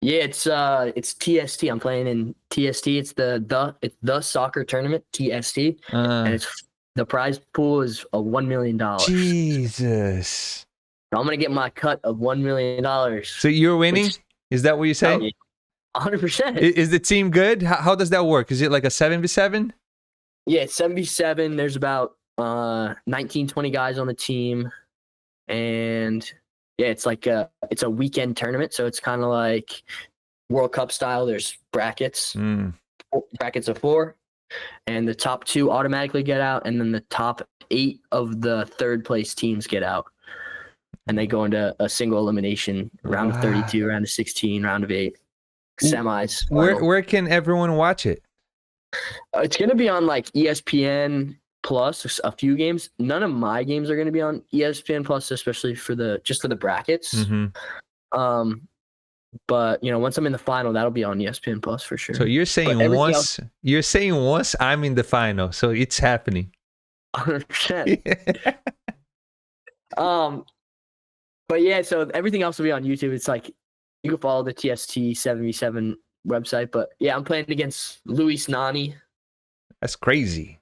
Yeah, it's TST. I'm playing in TST. It's the soccer tournament, TST. And the prize pool is $1 million. Jesus. So I'm going to get my cut of $1 million. So you're winning? Is that what you say? 100%. Is the team good? How does that work? Is it like a 7v7? Yeah, it's 7v7. There's about 19, 20 guys on the team. And yeah, it's like it's a weekend tournament. So it's kind of like World Cup style. There's brackets, brackets of 4. And the top 2 automatically get out. And then the top 8 of the third place teams get out. and they go into a single elimination, round of 32, round of 16, round of 8, semis. Where can everyone watch it? It's going to be on like ESPN Plus, a few games. None of my games are going to be on ESPN Plus, especially for the brackets. Mm-hmm. But once I'm in the final, that'll be on ESPN Plus for sure. So you're saying once I'm in the final, so it's happening. 100%. But yeah, so everything else will be on YouTube. It's like you can follow the TST 7v7 website. But yeah, I'm playing against Luis Nani. That's crazy.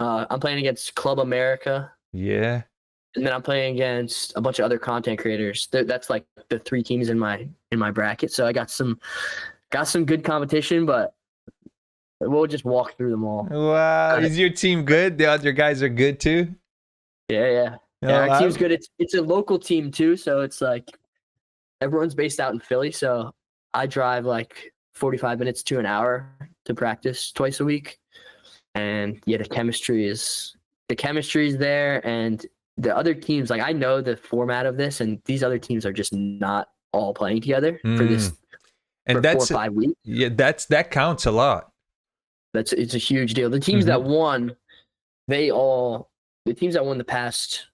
I'm playing against Club America. Yeah. And then I'm playing against a bunch of other content creators. That's like the 3 teams in my bracket. So I got some good competition, but we'll just walk through them all. Wow. Is your team good? The other guys are good too? Yeah. Our team's good. It's a local team too, so it's like everyone's based out in Philly. So I drive like 45 minutes to an hour to practice twice a week. And yeah, the chemistry is there, and the other teams, like I know the format of this, and these other teams are just not all playing together for this and for that's 4 or 5 weeks. Yeah, that counts a lot. It's a huge deal. The teams that won, the teams that won the past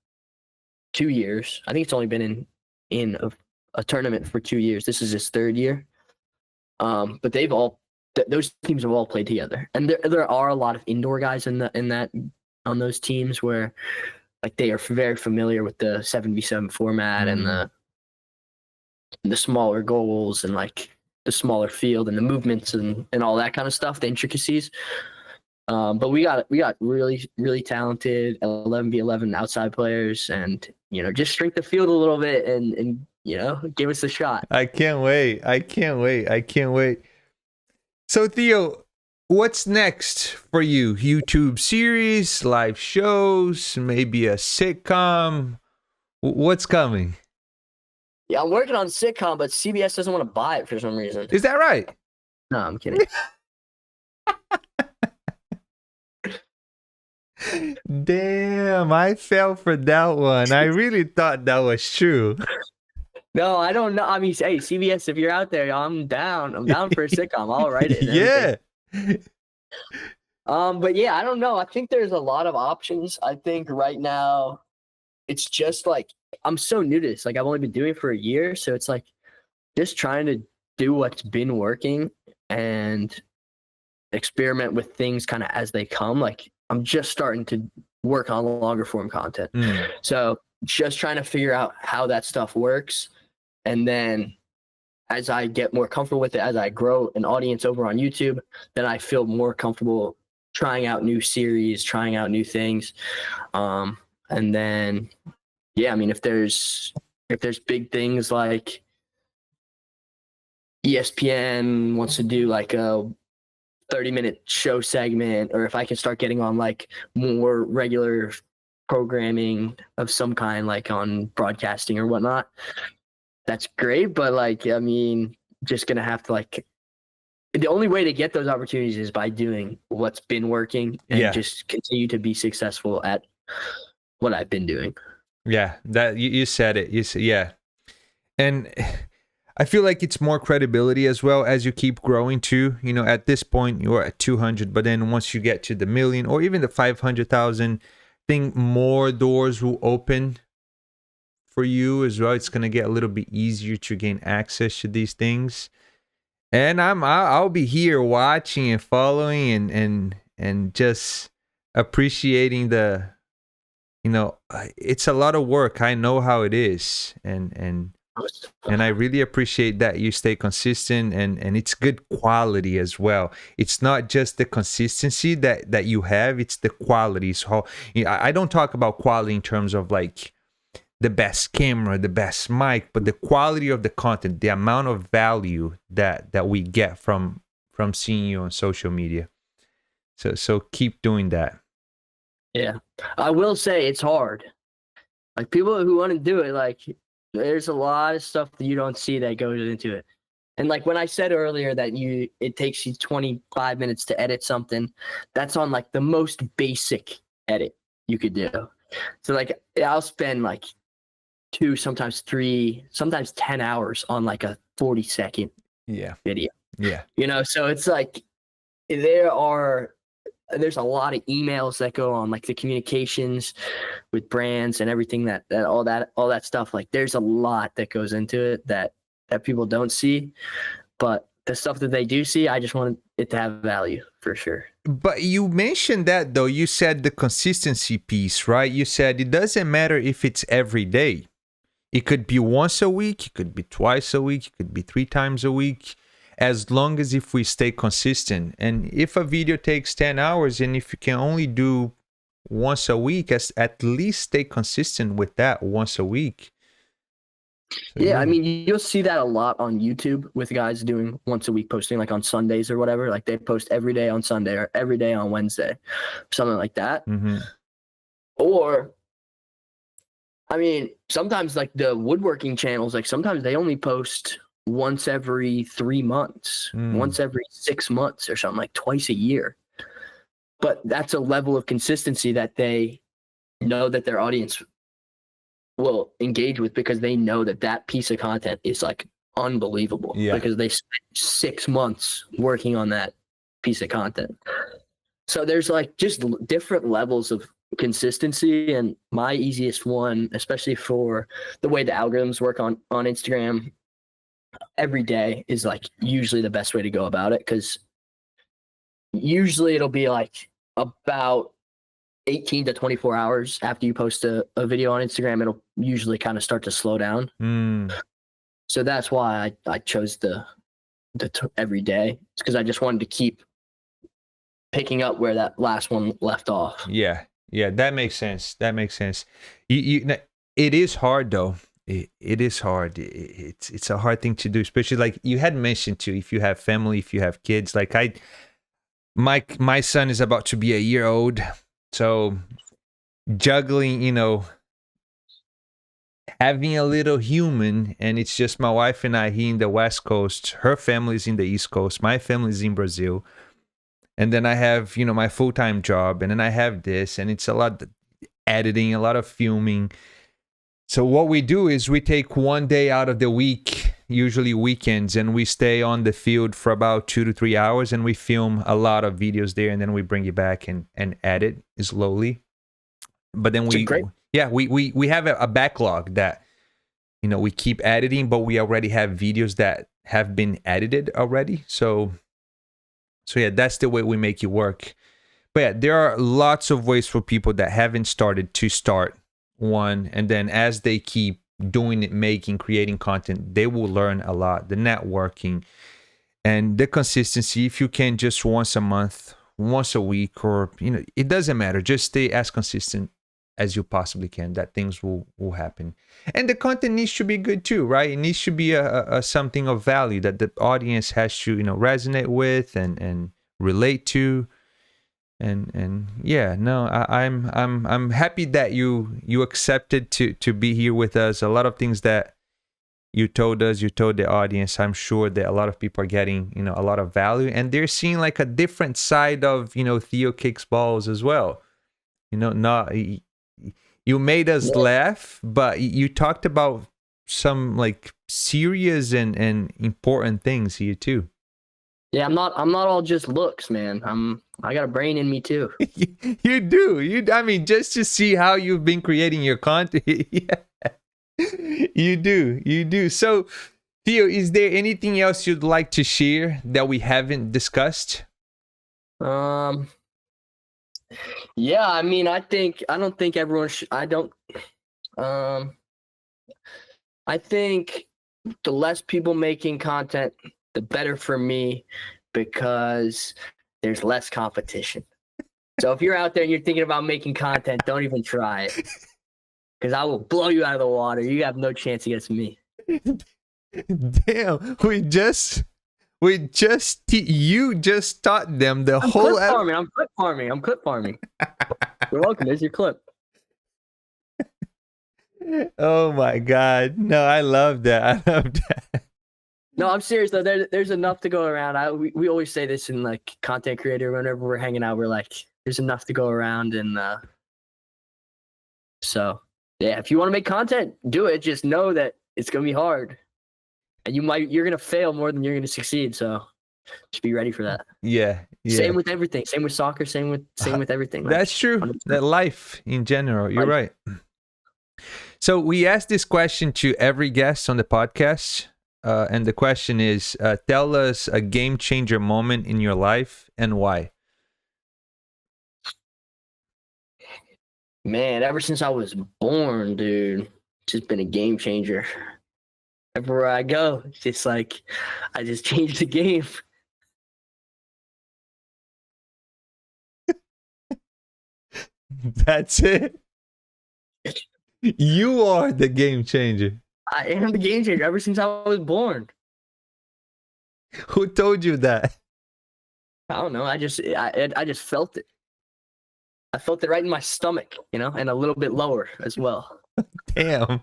2 years, I think it's only been in a tournament for 2 years. This is his 3rd year. But those teams have all played together, and there are a lot of indoor guys on those teams where like they are very familiar with the 7v7 format and the smaller goals and like the smaller field and the movements and all that kind of stuff, the intricacies. But we got really, really talented 11v11 outside players, and just shrink the field a little bit and give us a shot. I can't wait. So Theo, what's next for you? YouTube series, live shows, maybe a sitcom? What's coming? Yeah, I'm working on a sitcom, but CBS doesn't want to buy it for some reason. Is that right? No, I'm kidding. Damn, I fell for that one. I really thought that was true. No, I don't know. I mean, hey, CBS, if you're out there, I'm down. I'm down for a sitcom. I'll write it. Yeah. But yeah, I don't know. I think there's a lot of options. I think right now it's just like I'm so new to this. Like I've only been doing it for a year, so it's like just trying to do what's been working and experiment with things kind of as they come. Like I'm just starting to work on longer form content. So just trying to figure out how that stuff works. And then as I get more comfortable with it, as I grow an audience over on YouTube, then I feel more comfortable trying out new series, trying out new things. And then, yeah, I mean, if there's big things like ESPN wants to do like a 30-minute show segment, or if I can start getting on like more regular programming of some kind, like on broadcasting or whatnot, that's great. But like, I mean, just gonna have to like, the only way to get those opportunities is by doing what's been working and just continue to be successful at what I've been doing. Yeah, that you said it. You said, yeah. And I feel like it's more credibility as well as you keep growing too. At this point you're at 200, but then once you get to the million or even the 500,000, I think more doors will open for you as well. It's gonna get a little bit easier to gain access to these things. And I'll be here watching and following and just appreciating the, it's a lot of work. I know how it is, and I really appreciate that you stay consistent and it's good quality as well. It's not just the consistency that you have, it's the quality. So I don't talk about quality in terms of like the best camera, the best mic, but the quality of the content, the amount of value that we get from seeing you on social media. So keep doing that. Yeah. I will say it's hard. Like people who want to do it, like there's a lot of stuff that you don't see that goes into it. And like when I said earlier that it takes you 25 minutes to edit something, that's on like the most basic edit you could do. So like I'll spend like 2, sometimes 3, sometimes 10 hours on like a 40-second Yeah. video. Yeah. So it's like there's a lot of emails that go on, like the communications with brands and everything that all that stuff. Like there's a lot that goes into it that people don't see, but the stuff that they do see, I just want it to have value for sure. But you mentioned that though, you said the consistency piece, right? You said it doesn't matter if it's every day. It could be once a week, it could be twice a week, it could be 3 times a week, as long as if we stay consistent. And if a video takes 10 hours and if you can only do once a week, at least stay consistent with that once a week. So, yeah, I mean, you'll see that a lot on YouTube with guys doing once a week posting, like on Sundays or whatever. Like they post every day on Sunday or every day on Wednesday, something like that. Mm-hmm. Or, I mean, sometimes like the woodworking channels, like sometimes they only post once every 3 months, once every 6 months or something, like twice a year. But that's a level of consistency that they know that their audience will engage with, because they know that piece of content is like unbelievable. Yeah. Because they spent 6 months working on that piece of content. So there's like just different levels of consistency, and my easiest one, especially for the way the algorithms work on Instagram, every day is like usually the best way to go about it, because usually it'll be like about 18 to 24 hours after you post a video on Instagram, it'll usually kind of start to slow down. So that's why I chose the every day. It's because I just wanted to keep picking up where that last one left off. Yeah, that makes sense. It is hard though. It is hard. It's a hard thing to do, especially like you had mentioned too. If you have family, if you have kids, like my son is about to be a year old, so juggling, having a little human, and it's just my wife and I here in the West Coast. Her family's in the East Coast. My family's in Brazil. And then I have, my full-time job, and then I have this, and it's a lot of editing, a lot of filming. So what we do is we take one day out of the week, usually weekends, and we stay on the field for about 2 to 3 hours, and we film a lot of videos there, and then we bring it back and edit slowly. But then we have a backlog that, we keep editing, but we already have videos that have been edited already. So yeah, that's the way we make it work. But yeah, there are lots of ways for people that haven't started to start one, and then as they keep doing it, creating content, they will learn a lot. The networking and the consistency. If you can just once a month, once a week, or it doesn't matter. Just stay as consistent as you possibly can. That things will happen. And the content needs to be good too, right? It needs to be a something of value that the audience has to resonate with and relate to. And yeah, no, I'm happy that you accepted to be here with us. A lot of things that you told the audience, I'm sure that a lot of people are getting a lot of value, and they're seeing like a different side of Theo Kicks Balls as well. Not you made us laugh, but you talked about some like serious and important things here too. Yeah, I'm not all just looks, man. I got a brain in me too. You do. I mean, just to see how you've been creating your content. Yeah. You do. So, Theo, is there anything else you'd like to share that we haven't discussed? Yeah, I mean, I don't think everyone should. I think the less people making content, the better for me, because there's less competition. So if you're out there and you're thinking about making content, don't even try it, because I will blow you out of the water. You have no chance against me. Damn, you just taught them the I'm whole. I'm clip farming. You're welcome. There's your clip. Oh my God! No, I love that. No, I'm serious though. There's enough to go around. We always say this in like content creator whenever we're hanging out. We're like, there's enough to go around, and so Yeah, if you want to make content, do it. Just know that it's gonna be hard, and you're gonna fail more than you're gonna succeed. So just be ready for that. Yeah, yeah. Same with everything. Same with soccer. Same with everything. Like, That's true. 100%. That life in general. You're Life. right. So we asked this question to every guest on the podcast, and the question is: tell us a game changer moment in your life and why. Man, ever since I was born, dude, it's just been a game changer. Everywhere I go, it's just like I just changed the game. That's it. You are the game changer. I am the game changer ever since I was born. Who told you that? I don't know. I just felt it. I felt it right in my stomach, you know, and a little bit lower as well. Damn.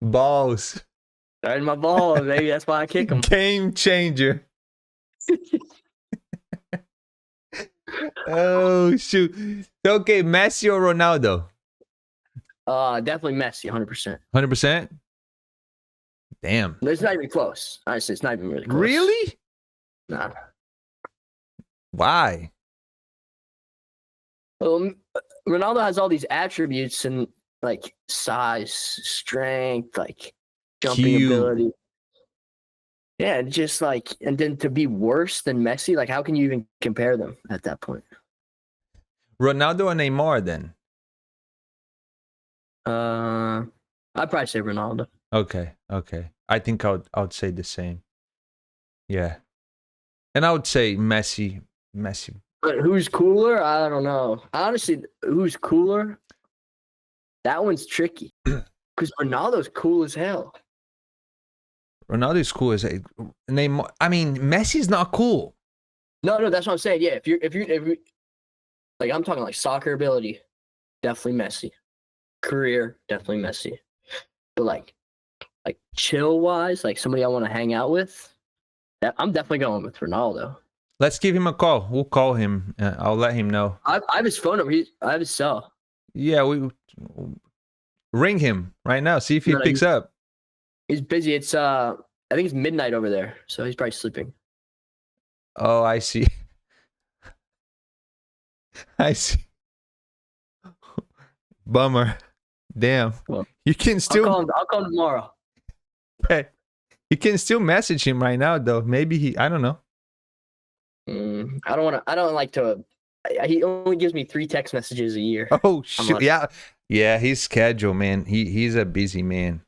Balls. Right in my balls, baby. That's why I kick them. Game changer. Oh, shoot. Okay, Messi or Ronaldo? Definitely Messi, 100%. 100%? Damn. It's not even close. Honestly, it's not even really close. Really? Nah. Why? Well, Ronaldo has all these attributes and like size, strength, like jumping Cute. ability. Yeah, and just like, and then to be worse than Messi, like how can you even compare them at that point? Ronaldo or Neymar then? I'd probably say Ronaldo. Okay. I think I would say the same. Yeah. And I would say Messi. But who's cooler? I don't know. Honestly, who's cooler? That one's tricky. Because Ronaldo's cool as hell. Ronaldo's cool as a Neymar. I mean, Messi's not cool. No, that's what I'm saying. Yeah, if you like, I'm talking like soccer ability, definitely Messi. Career, definitely Messi. But like chill wise, like somebody I want to hang out with, I'm definitely going with Ronaldo. Let's give him a call. We'll call him. I'll let him know. I have his phone number. I have his cell. Yeah, we ring him right now. See if he No, picks up. He's busy. It's I think it's midnight over there, so he's probably sleeping. Oh, I see. I see. Bummer. Damn. Well, You can still. I'll call him tomorrow. You can still message him right now, though. Maybe I don't know. I don't like to. He only gives me 3 text messages a year. Oh shoot! Yeah. He's scheduled, man. He's a busy man.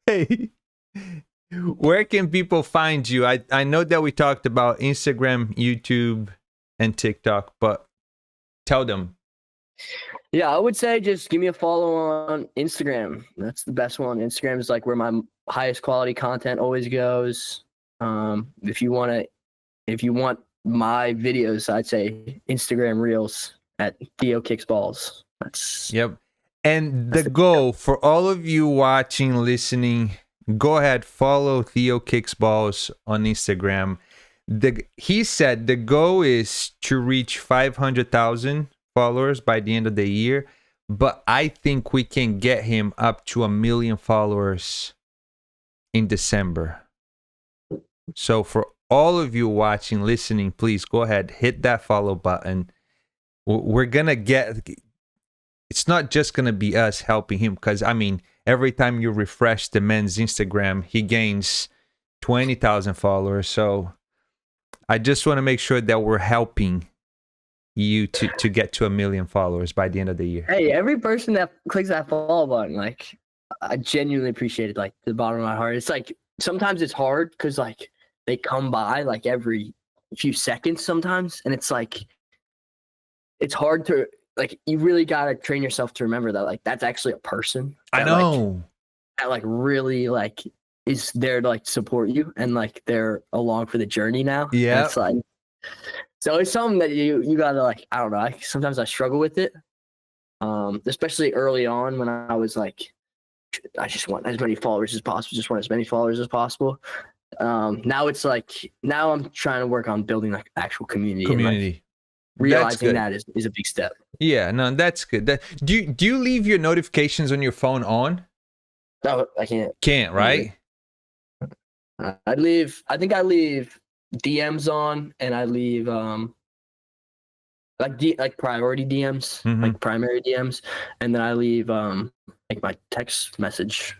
Hey, where can people find you? I know that we talked about Instagram, YouTube, and TikTok, but tell them. Yeah, I would say just give me a follow on Instagram. That's the best one. Instagram is like where my highest quality content always goes. If you want my videos, I'd say Instagram Reels at Theo Kicks Balls. Yep. And the goal for all of you watching, listening, go ahead, follow Theo Kicks Balls on Instagram. He said the goal is to reach 500,000 followers by the end of the year, but I think we can get him up to 1 million followers in December. So for all of you watching, listening, please go ahead, hit that follow button. We're gonna get. It's not just gonna be us helping him, because I mean, every time you refresh the men's Instagram, he gains 20,000 followers. So I just want to make sure that we're helping you to get to 1 million followers by the end of the year. Hey, every person that clicks that follow button, like, I genuinely appreciate it, like, to the bottom of my heart. It's like, sometimes it's hard because, like, they come by, like, every few seconds sometimes, and it's, like, it's hard to, like, you really got to train yourself to remember that, like, that's actually a person. I know. That, like, really, like, is there to, like, support you, and, like, they're along for the journey now. Yeah. It's, like, so it's something that you gotta, like, I don't know. Sometimes I struggle with it, especially early on when I was like, I just want as many followers as possible. Just want as many followers as possible. Now it's like, now I'm trying to work on building like actual community. And, like, realizing good. that is a big step. Yeah, no, that's good. Do you leave your notifications on your phone on? No, I can't. Can't, right? I think I leave DMs on, and I leave like priority DMs, Mhm. like primary DMs, and then I leave like my text message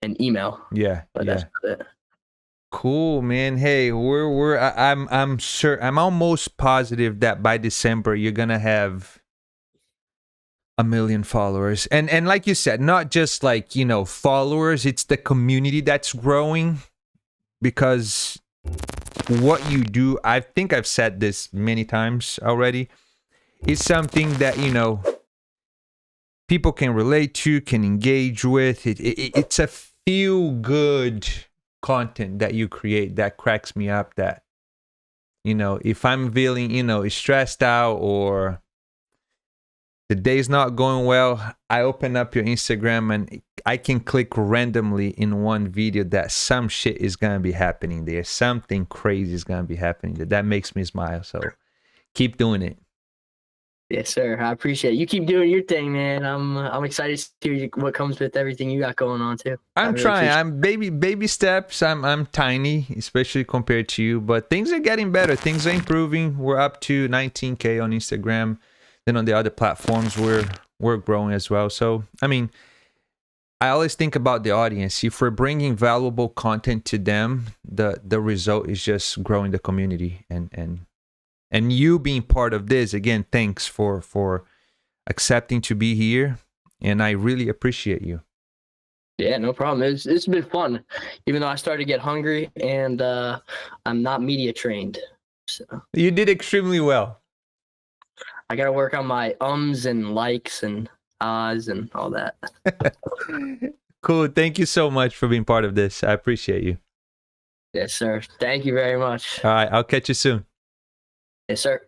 and email. Yeah, But yeah. that's about it. Cool, man. Hey, I'm sure, I'm almost positive that by December you're gonna have 1 million followers, and like you said, not just like, you know, followers, it's the community that's growing, because what you do, I think I've said this many times already, is something that, you know, people can relate to, can engage with. It's a feel good content that you create that cracks me up, that, you know, if I'm feeling, you know, stressed out or the day's not going well, I open up your Instagram and I can click randomly in one video that some shit is gonna be happening there. Something crazy is gonna be happening there. That makes me smile. So keep doing it. Yes, sir. I appreciate it. You keep doing your thing, man. I'm excited to hear what comes with everything you got going on too. I'm trying. I'm baby steps. I'm tiny, especially compared to you, but things are getting better. Things are improving. We're up to 19K on Instagram. Then on the other platforms, we're growing as well. So I mean, I always think about the audience. If we're bringing valuable content to them, the result is just growing the community, and you being part of this. Again, thanks for accepting to be here, and I really appreciate you. Yeah, no problem. It's been fun, even though I started to get hungry, and I'm not media trained, so You did extremely well. I got to work on my ums and likes and ahs and all that. Cool. Thank you so much for being part of this. I appreciate you. Yes, sir. Thank you very much. All right. I'll catch you soon. Yes, sir.